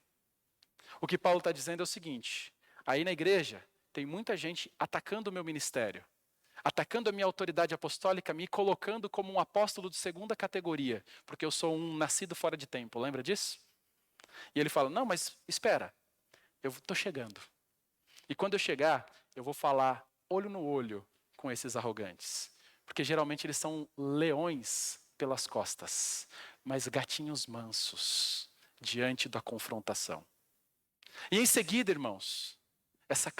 O que Paulo está dizendo é o seguinte: aí na igreja tem muita gente atacando o meu ministério, atacando a minha autoridade apostólica, me colocando como um apóstolo de segunda categoria, porque eu sou um nascido fora de tempo, lembra disso? E ele fala: não, mas espera, eu estou chegando. E quando eu chegar, eu vou falar olho no olho com esses arrogantes. Porque geralmente eles são leões pelas costas, mas gatinhos mansos diante da confrontação. E em seguida, irmãos, dessa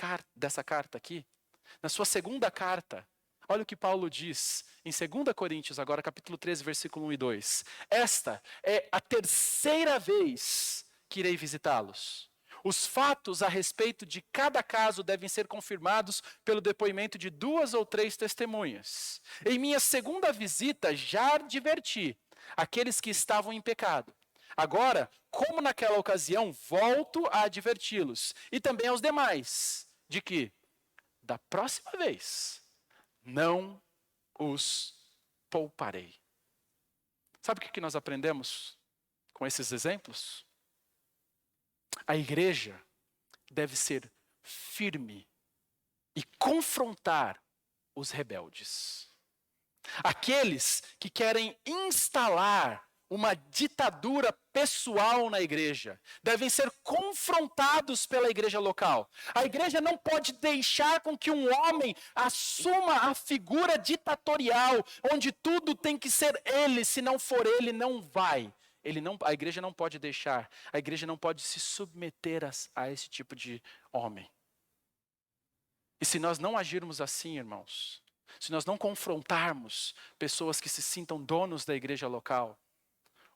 carta aqui, na sua segunda carta, olha o que Paulo diz em 2 Coríntios, agora capítulo 13, versículo 1 e 2. Esta é a terceira vez que irei visitá-los. Os fatos a respeito de cada caso devem ser confirmados pelo depoimento de 2 ou 3 testemunhas. Em minha segunda visita já adverti aqueles que estavam em pecado. Agora, como naquela ocasião, volto a adverti-los, e também aos demais, de que, da próxima vez, não os pouparei. Sabe o que nós aprendemos com esses exemplos? A igreja deve ser firme e confrontar os rebeldes. Aqueles que querem instalar uma ditadura pessoal na igreja devem ser confrontados pela igreja local. A igreja não pode deixar com que um homem assuma a figura ditatorial, onde tudo tem que ser ele, se não for ele, não vai. A igreja não pode deixar, a igreja não pode se submeter a esse tipo de homem. E se nós não agirmos assim, irmãos, se nós não confrontarmos pessoas que se sintam donos da igreja local,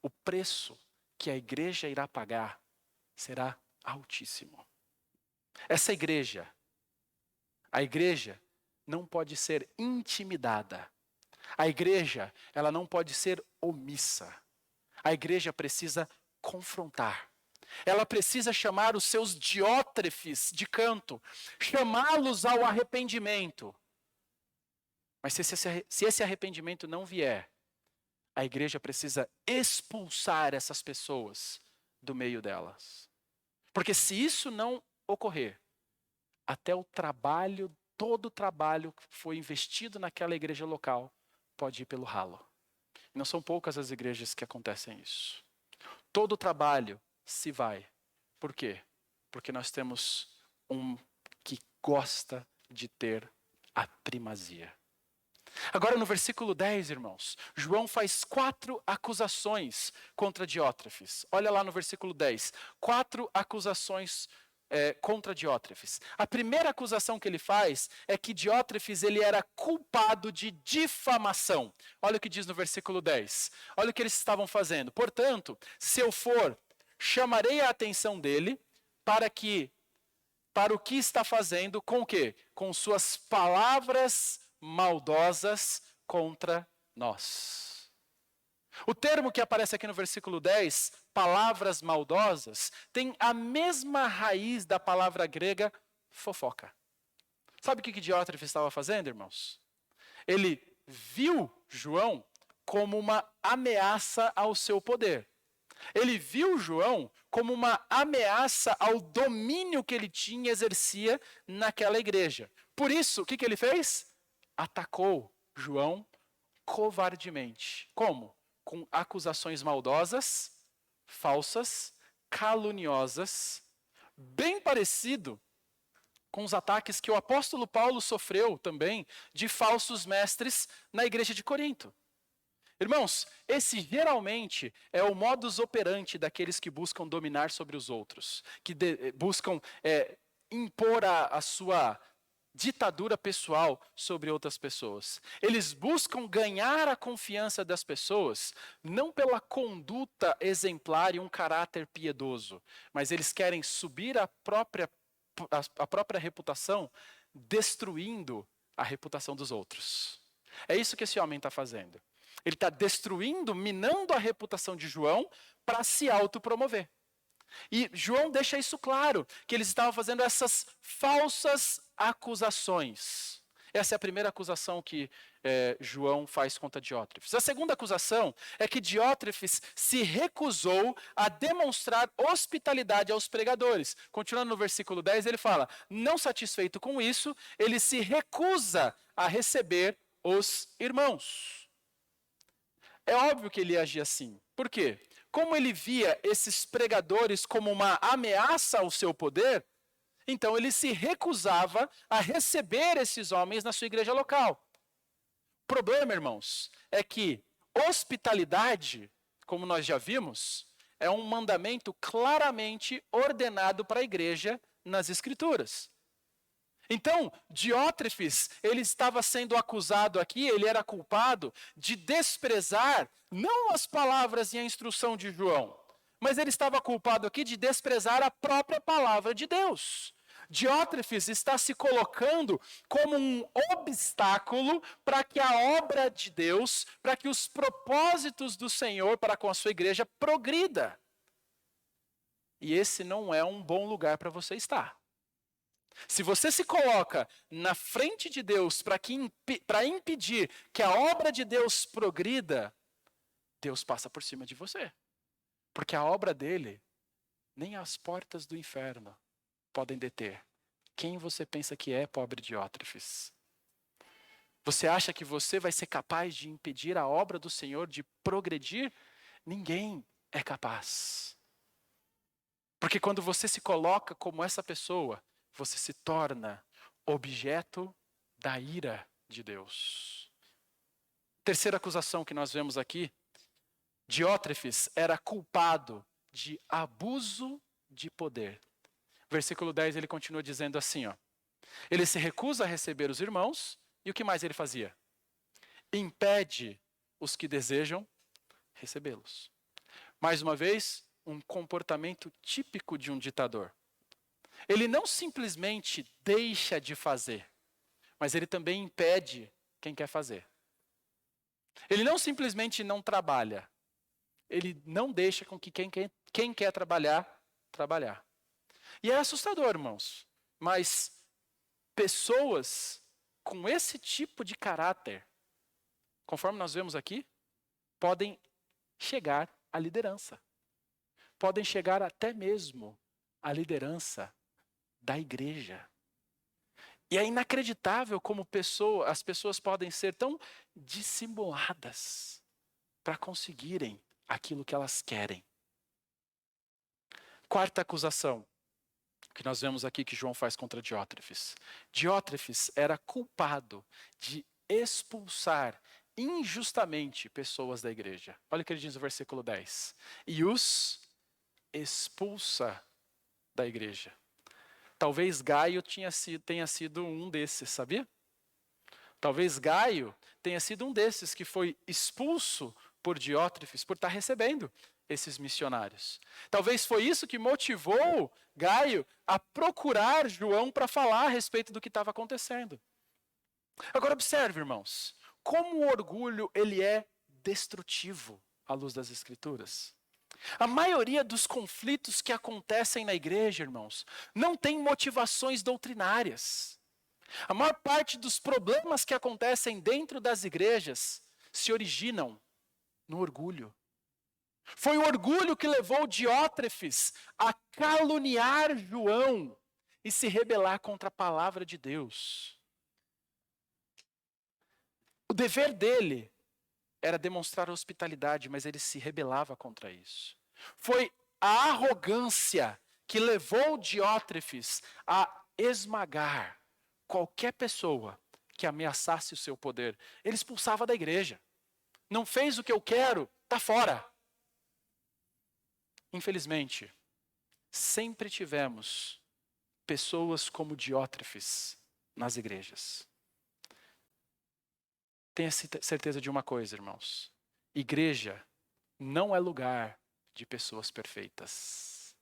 o preço que a igreja irá pagar será altíssimo. Essa igreja, a igreja não pode ser intimidada. A igreja, ela não pode ser omissa. A igreja precisa confrontar. Ela precisa chamar os seus diótrefes de canto, chamá-los ao arrependimento. Mas se esse arrependimento não vier, a igreja precisa expulsar essas pessoas do meio delas. Porque se isso não ocorrer, até todo o trabalho que foi investido naquela igreja local pode ir pelo ralo. E não são poucas as igrejas que acontecem isso. Todo o trabalho se vai. Por quê? Porque nós temos um que gosta de ter a primazia. Agora no versículo 10, irmãos, João faz 4 acusações contra Diótrefes. Olha lá no versículo 10, 4 acusações contra Diótrefes. A primeira acusação que ele faz é que Diótrefes ele era culpado de difamação. Olha o que diz no versículo 10. Olha o que eles estavam fazendo. Portanto, se eu for, chamarei a atenção dele para o que está fazendo com o quê? Com suas palavras maldosas contra nós. O termo que aparece aqui no versículo 10, palavras maldosas, tem a mesma raiz da palavra grega fofoca. Sabe o que Diótrefes estava fazendo, irmãos? Ele viu João como uma ameaça ao seu poder. Ele viu João como uma ameaça ao domínio que ele tinha e exercia naquela igreja. Por isso, o que ele fez? Atacou João covardemente. Como? Com acusações maldosas, falsas, caluniosas, bem parecido com os ataques que o apóstolo Paulo sofreu também de falsos mestres na igreja de Corinto. Irmãos, esse geralmente é o modus operandi daqueles que buscam dominar sobre os outros, que buscam impor a sua ditadura pessoal sobre outras pessoas. Eles buscam ganhar a confiança das pessoas, não pela conduta exemplar e um caráter piedoso, mas eles querem subir a própria reputação, destruindo a reputação dos outros. É isso que esse homem está fazendo. Ele está destruindo, minando a reputação de João para se autopromover. E João deixa isso claro, que eles estavam fazendo essas falsas acusações. Essa é a primeira acusação que João faz contra Diótrefes. A segunda acusação é que Diótrefes se recusou a demonstrar hospitalidade aos pregadores. Continuando no versículo 10, ele fala, não satisfeito com isso, ele se recusa a receber os irmãos. É óbvio que ele ia agir assim. Por quê? Como ele via esses pregadores como uma ameaça ao seu poder, então ele se recusava a receber esses homens na sua igreja local. problema, irmãos, é que hospitalidade, como nós já vimos, é um mandamento claramente ordenado para a igreja nas Escrituras. Então, Diótrefes, ele estava sendo acusado aqui, ele era culpado de desprezar não as palavras e a instrução de João, mas ele estava culpado aqui de desprezar a própria palavra de Deus. Diótrefes está se colocando como um obstáculo para que a obra de Deus, para que os propósitos do Senhor para com a sua igreja progrida. E esse não é um bom lugar para você estar. Se você se coloca na frente de Deus para impedir que a obra de Deus progrida, Deus passa por cima de você. Porque a obra dele, nem as portas do inferno podem deter. Quem você pensa que é, pobre Diótrefes? Você acha que você vai ser capaz de impedir a obra do Senhor de progredir? Ninguém é capaz. Porque quando você se coloca como essa pessoa, você se torna objeto da ira de Deus. Terceira acusação que nós vemos aqui, Diótrefes era culpado de abuso de poder. Versículo 10 ele continua dizendo assim, ó. Ele se recusa a receber os irmãos, e o que mais ele fazia? Impede os que desejam recebê-los. Mais uma vez, um comportamento típico de um ditador. Ele não simplesmente deixa de fazer, mas ele também impede quem quer fazer. Ele não simplesmente não trabalha, ele não deixa com que quem quer trabalhar. E é assustador, irmãos, mas pessoas com esse tipo de caráter, conforme nós vemos aqui, podem chegar à liderança. Podem chegar até mesmo à liderança da igreja. E é inacreditável como as pessoas podem ser tão dissimuladas para conseguirem aquilo que elas querem. Quarta acusação que nós vemos aqui que João faz contra Diótrefes. Diótrefes era culpado de expulsar injustamente pessoas da igreja. Olha o que ele diz no versículo 10. E os expulsa da igreja. Talvez Gaio tenha sido um desses, sabia? Talvez Gaio tenha sido um desses que foi expulso por Diótrefes por estar recebendo esses missionários. Talvez foi isso que motivou Gaio a procurar João para falar a respeito do que estava acontecendo. Agora observe, irmãos, como o orgulho ele é destrutivo à luz das Escrituras. A maioria dos conflitos que acontecem na igreja, irmãos, não tem motivações doutrinárias. A maior parte dos problemas que acontecem dentro das igrejas se originam no orgulho. Foi o orgulho que levou Diótrefes a caluniar João e se rebelar contra a palavra de Deus. O dever dele era demonstrar hospitalidade, mas ele se rebelava contra isso. Foi a arrogância que levou Diótrefes a esmagar qualquer pessoa que ameaçasse o seu poder. Ele expulsava da igreja. Não fez o que eu quero, está fora. Infelizmente, sempre tivemos pessoas como Diótrefes nas igrejas. Tenha certeza de uma coisa, irmãos. Igreja não é lugar de pessoas perfeitas.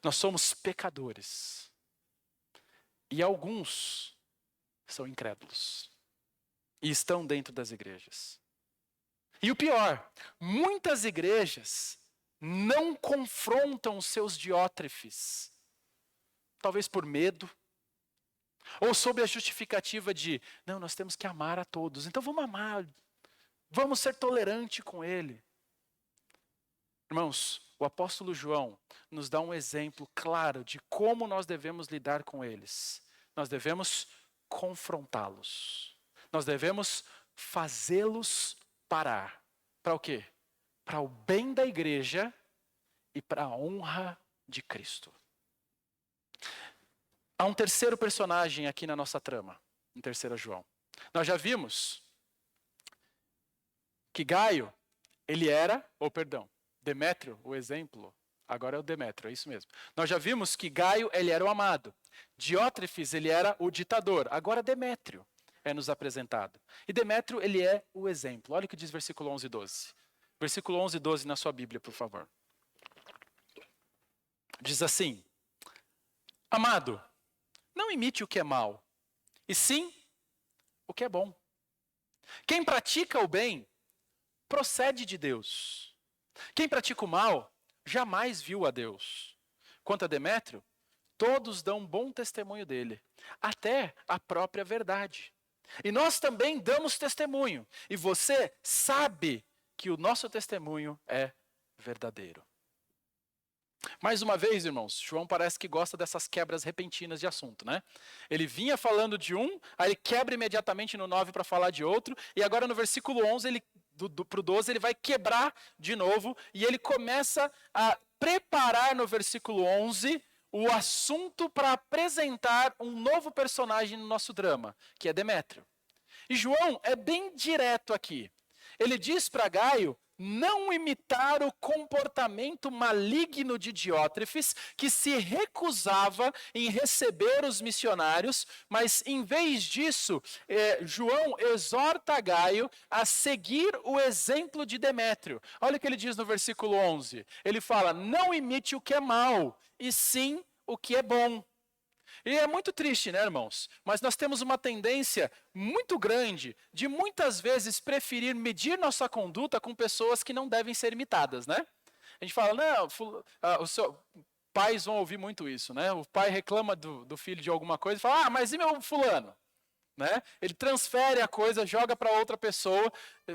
Nós somos pecadores. E alguns são incrédulos. E estão dentro das igrejas. E o pior, muitas igrejas não confrontam os seus Diótrefes. Talvez por medo. Ou sob a justificativa de, não, nós temos que amar a todos. Então vamos amar. Vamos ser tolerantes com ele. Irmãos, o apóstolo João nos dá um exemplo claro de como nós devemos lidar com eles. Nós devemos confrontá-los. Nós devemos fazê-los parar. Para o quê? Para o bem da igreja e para a honra de Cristo. Há um terceiro personagem aqui na nossa trama, em 3 João. Nós já vimos que Gaio, ele era, Demétrio, o exemplo, agora é o Demétrio, é isso mesmo. Nós já vimos que Gaio, ele era o amado. Diótrefes, ele era o ditador. Agora Demétrio é nos apresentado. E Demétrio, ele é o exemplo. Olha o que diz versículo 11 e 12. Versículo 11 e 12 na sua Bíblia, por favor. Diz assim: amado, não imite o que é mal, e sim o que é bom. Quem pratica o bem, procede de Deus. Quem pratica o mal, jamais viu a Deus. Quanto a Demétrio, todos dão bom testemunho dele, até a própria verdade. E nós também damos testemunho, e você sabe que o nosso testemunho é verdadeiro. Mais uma vez, irmãos, João parece que gosta dessas quebras repentinas de assunto, né? Ele vinha falando de um, aí ele quebra imediatamente no 9 para falar de outro, e agora no versículo 11, para o 12, ele vai quebrar de novo, e ele começa a preparar no versículo 11 o assunto para apresentar um novo personagem no nosso drama, que é Demétrio. E João é bem direto aqui. Ele diz para Gaio não imitar o comportamento maligno de Diótrefes, que se recusava em receber os missionários, mas em vez disso, João exorta Gaio a seguir o exemplo de Demétrio. Olha o que ele diz no versículo 11. Ele fala, não imite o que é mal, e sim o que é bom. E é muito triste, né, irmãos? Mas nós temos uma tendência muito grande de muitas vezes preferir medir nossa conduta com pessoas que não devem ser imitadas, né? A gente fala, não, pais vão ouvir muito isso, né? O pai reclama do filho de alguma coisa e fala, mas e meu fulano? Né? Ele transfere a coisa, joga para outra pessoa,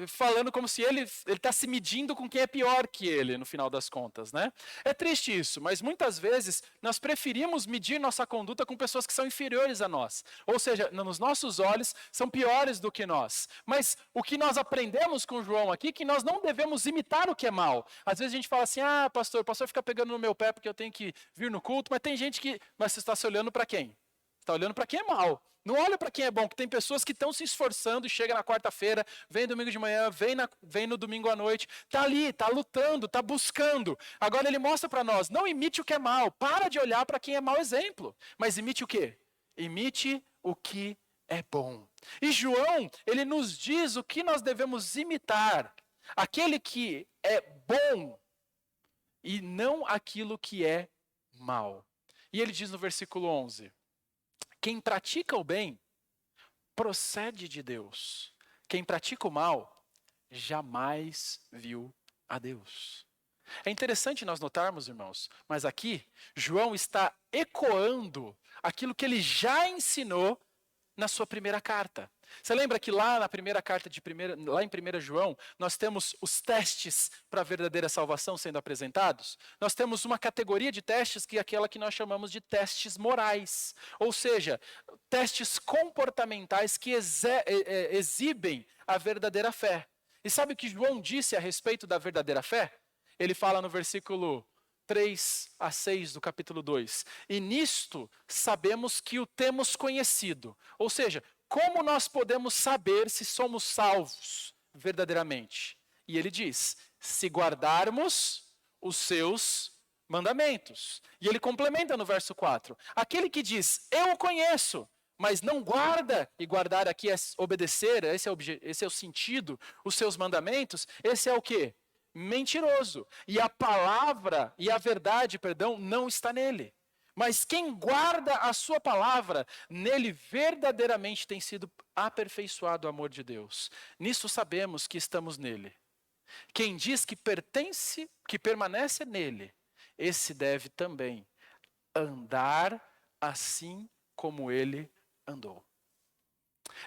falando como se ele está se medindo com quem é pior que ele, no final das contas. Né? É triste isso, mas muitas vezes nós preferimos medir nossa conduta com pessoas que são inferiores a nós. Ou seja, nos nossos olhos, são piores do que nós. Mas o que nós aprendemos com João aqui, que nós não devemos imitar o que é mal. Às vezes a gente fala assim, pastor, o pastor fica pegando no meu pé porque eu tenho que vir no culto, mas tem gente que... Mas você está se olhando para quem? Você está olhando para quem é mal. Não olha para quem é bom, que tem pessoas que estão se esforçando e chega na quarta-feira, vem domingo de manhã, vem no domingo à noite, está ali, está lutando, está buscando. Agora ele mostra para nós, não imite o que é mal, para de olhar para quem é mau exemplo, mas imite o quê? Imite o que é bom. E João, ele nos diz o que nós devemos imitar, aquele que é bom e não aquilo que é mal. E ele diz no versículo 11, quem pratica o bem, procede de Deus. Quem pratica o mal, jamais viu a Deus. É interessante nós notarmos, irmãos, mas aqui, João está ecoando aquilo que ele já ensinou na sua primeira carta. Você lembra que lá na primeira carta, lá em 1 João, nós temos os testes para a verdadeira salvação sendo apresentados? Nós temos uma categoria de testes que é aquela que nós chamamos de testes morais. Ou seja, testes comportamentais que exibem a verdadeira fé. E sabe o que João disse a respeito da verdadeira fé? Ele fala no versículo 3 a 6 do capítulo 2. E nisto sabemos que o temos conhecido. Ou seja, como nós podemos saber se somos salvos verdadeiramente? E ele diz, se guardarmos os seus mandamentos. E ele complementa no verso 4. Aquele que diz, eu o conheço, mas não guarda, e guardar aqui é obedecer, esse é o sentido, os seus mandamentos, esse é o quê? Mentiroso. E a palavra, e a verdade, não está nele. Mas quem guarda a sua palavra, nele verdadeiramente tem sido aperfeiçoado o amor de Deus. Nisso sabemos que estamos nele. Quem diz que permanece nele, esse deve também andar assim como ele andou.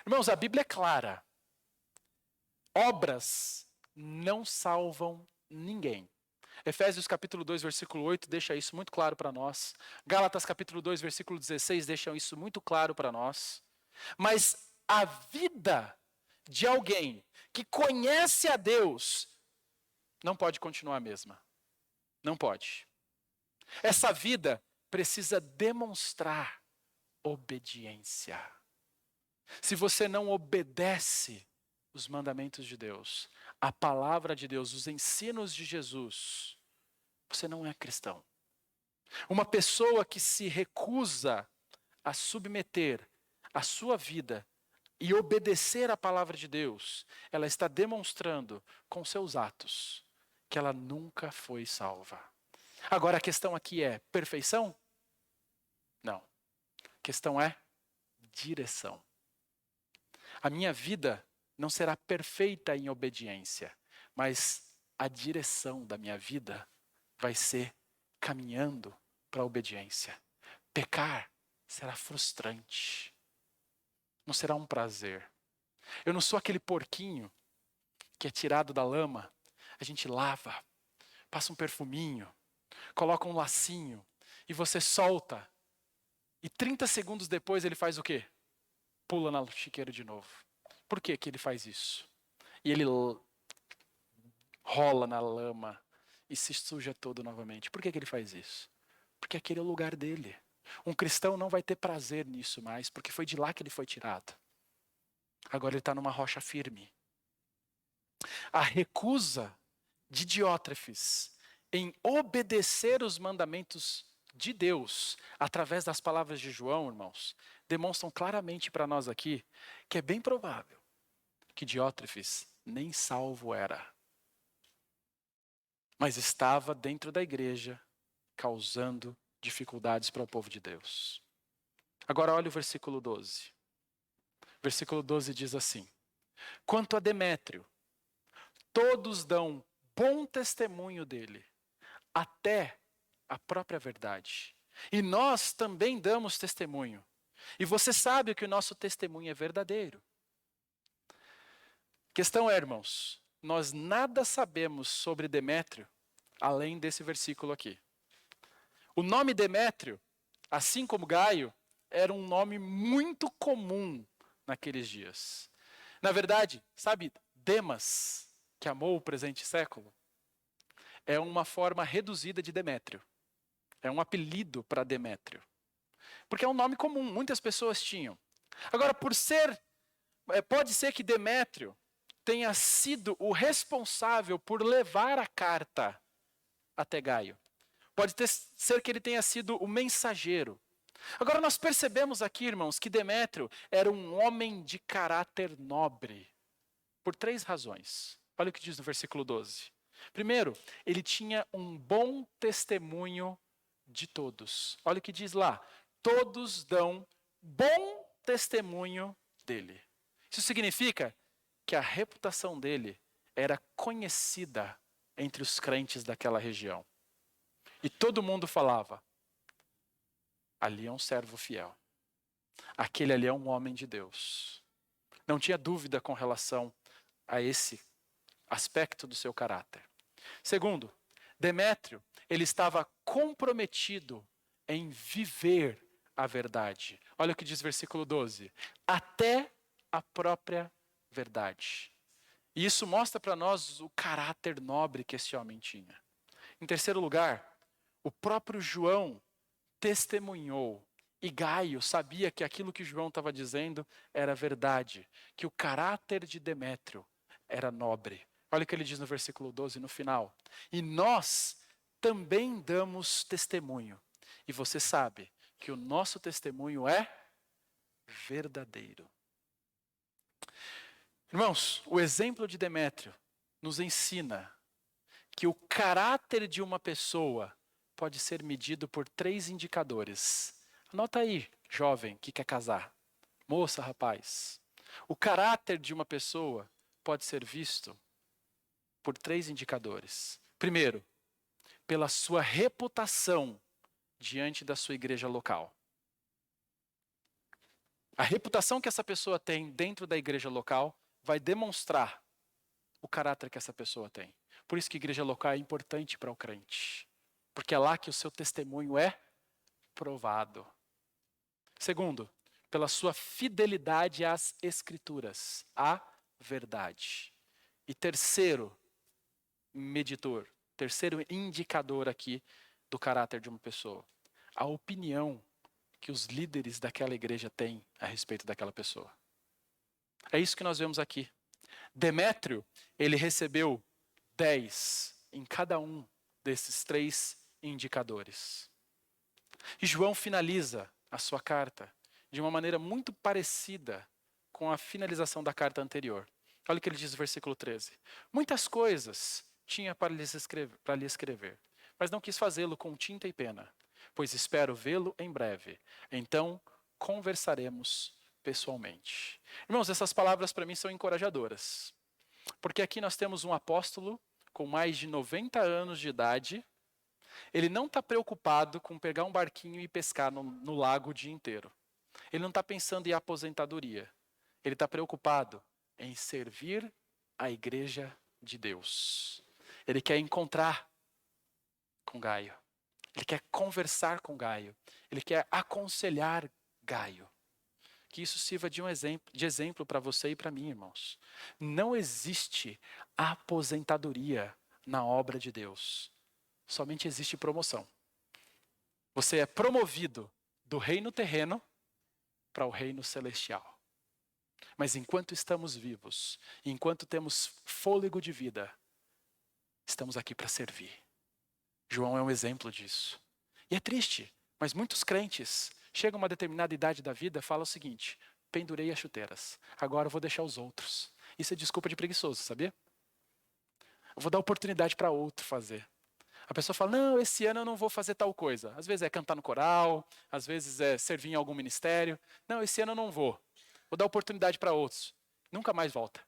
Irmãos, a Bíblia é clara. Obras não salvam ninguém. Efésios capítulo 2, versículo 8 deixa isso muito claro para nós. Gálatas capítulo 2, versículo 16 deixam isso muito claro para nós. Mas a vida de alguém que conhece a Deus não pode continuar a mesma. Não pode. Essa vida precisa demonstrar obediência. Se você não obedece os mandamentos de Deus, a palavra de Deus, os ensinos de Jesus, você não é cristão. Uma pessoa que se recusa a submeter a sua vida e obedecer à palavra de Deus, ela está demonstrando com seus atos que ela nunca foi salva. Agora a questão aqui é perfeição? Não. A questão é direção. A minha vida não será perfeita em obediência, mas a direção da minha vida vai ser caminhando para a obediência. Pecar será frustrante. Não será um prazer. Eu não sou aquele porquinho que é tirado da lama, a gente lava, passa um perfuminho, coloca um lacinho e você solta. E 30 segundos depois ele faz o quê? Pula na chiqueira de novo. Por que que ele faz isso? E ele rola na lama e se suja todo novamente. Por que que ele faz isso? Porque aquele é o lugar dele. Um cristão não vai ter prazer nisso mais, porque foi de lá que ele foi tirado. Agora ele está numa rocha firme. A recusa de Diótrefes em obedecer os mandamentos de Deus, através das palavras de João, irmãos, demonstram claramente para nós aqui que é bem provável que Diótrefes nem salvo era, mas estava dentro da igreja, causando dificuldades para o povo de Deus. Agora olha o versículo 12. Versículo 12 diz assim: quanto a Demétrio, todos dão bom testemunho dele, até a própria verdade. E nós também damos testemunho. E você sabe que o nosso testemunho é verdadeiro. Questão é, irmãos, nós nada sabemos sobre Demétrio, além desse versículo aqui. O nome Demétrio, assim como Gaio, era um nome muito comum naqueles dias. Na verdade, sabe, Demas, que amou o presente século, é uma forma reduzida de Demétrio. É um apelido para Demétrio. Porque é um nome comum, muitas pessoas tinham. Agora, pode ser que Demétrio tenha sido o responsável por levar a carta até Gaio. Pode ser que ele tenha sido o mensageiro. Agora nós percebemos aqui, irmãos, que Demétrio era um homem de caráter nobre, por 3 razões. Olha o que diz no versículo 12. Primeiro, ele tinha um bom testemunho de todos. Olha o que diz lá: todos dão bom testemunho dele. Isso significa que a reputação dele era conhecida entre os crentes daquela região. E todo mundo falava: ali é um servo fiel. Aquele ali é um homem de Deus. Não tinha dúvida com relação a esse aspecto do seu caráter. Segundo, Demétrio, ele estava comprometido em viver a verdade. Olha o que diz versículo 12. Até a própria verdade. E isso mostra para nós o caráter nobre que esse homem tinha. Em terceiro lugar, o próprio João testemunhou. E Gaio sabia que aquilo que João estava dizendo era verdade, que o caráter de Demétrio era nobre. Olha o que ele diz no versículo 12, no final. E nós também damos testemunho. E você sabe que o nosso testemunho é verdadeiro. Irmãos, o exemplo de Demétrio nos ensina que o caráter de uma pessoa pode ser medido por 3 indicadores. Anota aí, jovem que quer casar. Moça, rapaz. O caráter de uma pessoa pode ser visto por 3 indicadores. Primeiro, pela sua reputação diante da sua igreja local. A reputação que essa pessoa tem dentro da igreja local vai demonstrar o caráter que essa pessoa tem. Por isso que a igreja local é importante para o crente. Porque é lá que o seu testemunho é provado. Segundo, pela sua fidelidade às escrituras, à verdade. E terceiro indicador aqui do caráter de uma pessoa, a opinião que os líderes daquela igreja têm a respeito daquela pessoa. É isso que nós vemos aqui. Demétrio, ele recebeu 10 em cada um desses 3 indicadores. E João finaliza a sua carta de uma maneira muito parecida com a finalização da carta anterior. Olha o que ele diz no versículo 13. Muitas coisas tinha para lhe escrever, mas não quis fazê-lo com tinta e pena, pois espero vê-lo em breve. Então conversaremos pessoalmente. Irmãos, essas palavras para mim são encorajadoras, porque aqui nós temos um apóstolo com mais de 90 anos de idade. Ele não está preocupado com pegar um barquinho e pescar no lago o dia inteiro. Ele não está pensando em aposentadoria. Ele está preocupado em servir a igreja de Deus. Ele quer encontrar com Gaio. Ele quer conversar com Gaio. Ele quer aconselhar Gaio. Que isso sirva de exemplo para você e para mim, irmãos. Não existe aposentadoria na obra de Deus. Somente existe promoção. Você é promovido do reino terreno para o reino celestial. Mas enquanto estamos vivos, enquanto temos fôlego de vida, estamos aqui para servir. João é um exemplo disso. E é triste, mas muitos crentes chegam a uma determinada idade da vida e falam o seguinte: pendurei as chuteiras, agora eu vou deixar os outros. Isso é desculpa de preguiçoso, sabia? Eu vou dar oportunidade para outro fazer. A pessoa fala, não, esse ano eu não vou fazer tal coisa. Às vezes é cantar no coral, às vezes é servir em algum ministério. Não, esse ano eu não vou. Vou dar oportunidade para outros. Nunca mais volta.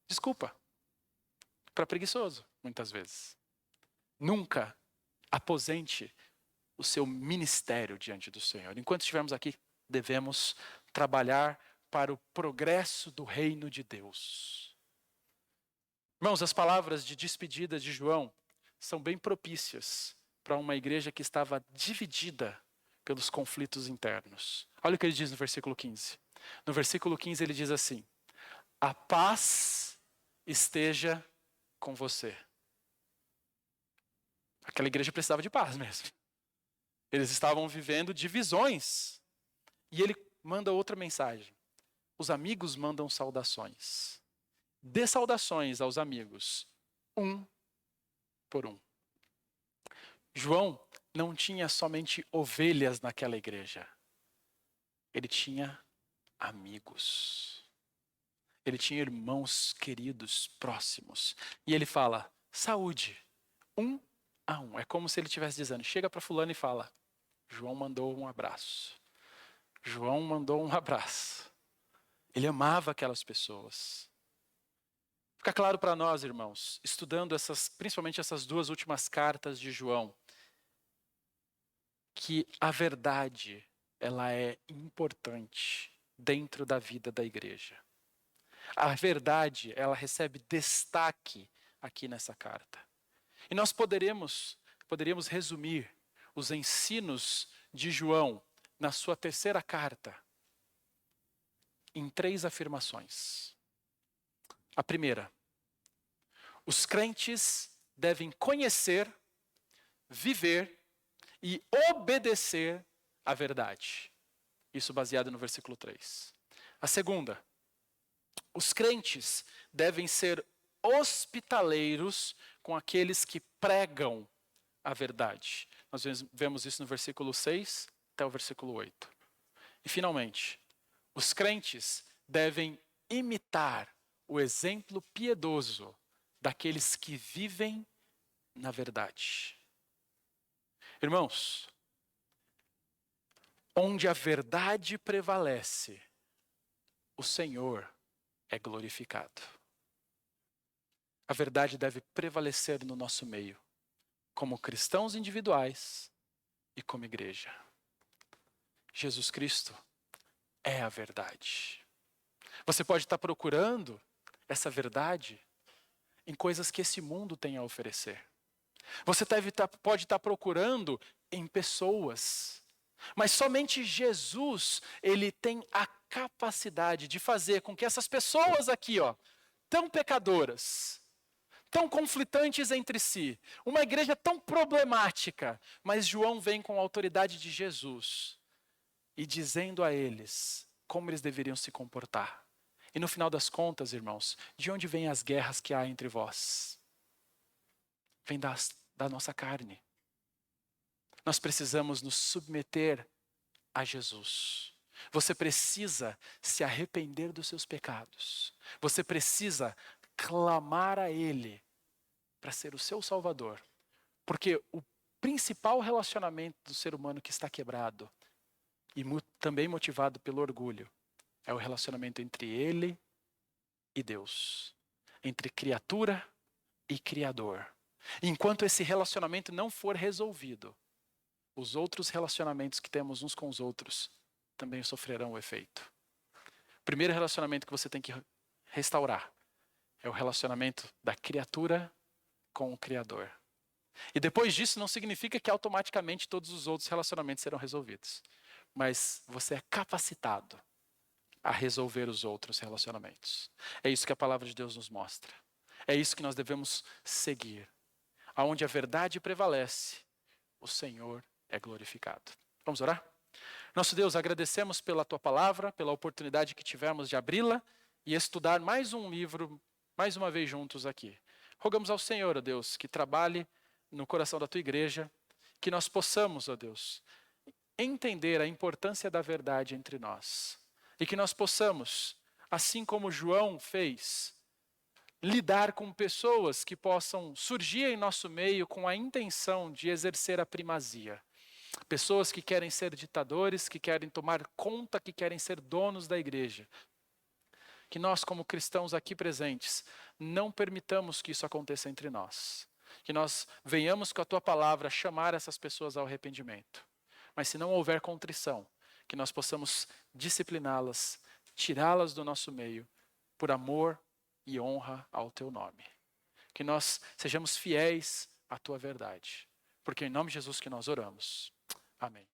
Desculpa. Para preguiçoso, muitas vezes. Nunca aposente o seu ministério diante do Senhor. Enquanto estivermos aqui, devemos trabalhar para o progresso do reino de Deus. Irmãos, as palavras de despedida de João são bem propícias para uma igreja que estava dividida pelos conflitos internos. Olha o que ele diz no versículo 15. No versículo 15 ele diz assim: a paz esteja com você. Aquela igreja precisava de paz mesmo. Eles estavam vivendo divisões. E ele manda outra mensagem. Os amigos mandam saudações. Dê saudações aos amigos, um por um. João não tinha somente ovelhas naquela igreja. Ele tinha amigos. Ele tinha irmãos queridos, próximos. E ele fala, saúde, um a um. É como se ele estivesse dizendo, chega para fulano e fala, João mandou um abraço. João mandou um abraço. Ele amava aquelas pessoas. Fica claro para nós, irmãos, estudando principalmente essas 2 últimas cartas de João, que a verdade, ela é importante dentro da vida da igreja. A verdade, ela recebe destaque aqui nessa carta. E nós poderíamos resumir os ensinos de João na sua 3ª carta em 3 afirmações. A primeira, os crentes devem conhecer, viver e obedecer a verdade. Isso baseado no versículo 3. A segunda, os crentes devem ser hospitaleiros com aqueles que pregam a verdade. Nós vemos isso no versículo 6 até o versículo 8. E finalmente, os crentes devem imitar o exemplo piedoso daqueles que vivem na verdade. Irmãos, onde a verdade prevalece, o Senhor é glorificado. A verdade deve prevalecer no nosso meio, como cristãos individuais e como igreja. Jesus Cristo é a verdade. Você pode estar procurando essa verdade em coisas que esse mundo tem a oferecer. Você pode estar procurando em pessoas, mas somente Jesus, ele tem a capacidade de fazer com que essas pessoas aqui, tão pecadoras, tão conflitantes entre si, uma igreja tão problemática, mas João vem com a autoridade de Jesus e dizendo a eles como eles deveriam se comportar. E no final das contas, irmãos, de onde vêm as guerras que há entre vós? Vem da nossa carne. Nós precisamos nos submeter a Jesus. Você precisa se arrepender dos seus pecados. Você precisa clamar a Ele para ser o seu Salvador. Porque o principal relacionamento do ser humano que está quebrado e também motivado pelo orgulho é o relacionamento entre ele e Deus, entre criatura e Criador. Enquanto esse relacionamento não for resolvido, os outros relacionamentos que temos uns com os outros também sofrerão o efeito. O primeiro relacionamento que você tem que restaurar é o relacionamento da criatura com o Criador. E depois disso não significa que automaticamente todos os outros relacionamentos serão resolvidos. Mas você é capacitado a resolver os outros relacionamentos. É isso que a palavra de Deus nos mostra. É isso que nós devemos seguir. Aonde a verdade prevalece, o Senhor é glorificado. Vamos orar? Nosso Deus, agradecemos pela Tua palavra, pela oportunidade que tivemos de abri-la e estudar mais um livro, mais uma vez juntos aqui. Rogamos ao Senhor, ó Deus, que trabalhe no coração da Tua igreja, que nós possamos, ó Deus, entender a importância da verdade entre nós. E que nós possamos, assim como João fez, lidar com pessoas que possam surgir em nosso meio com a intenção de exercer a primazia. Pessoas que querem ser ditadores, que querem tomar conta, que querem ser donos da igreja. Que nós, como cristãos aqui presentes, não permitamos que isso aconteça entre nós. Que nós venhamos com a Tua palavra chamar essas pessoas ao arrependimento. Mas se não houver contrição, que nós possamos discipliná-las, tirá-las do nosso meio, por amor e honra ao Teu nome. Que nós sejamos fiéis à Tua verdade. Porque é em nome de Jesus que nós oramos. Amém.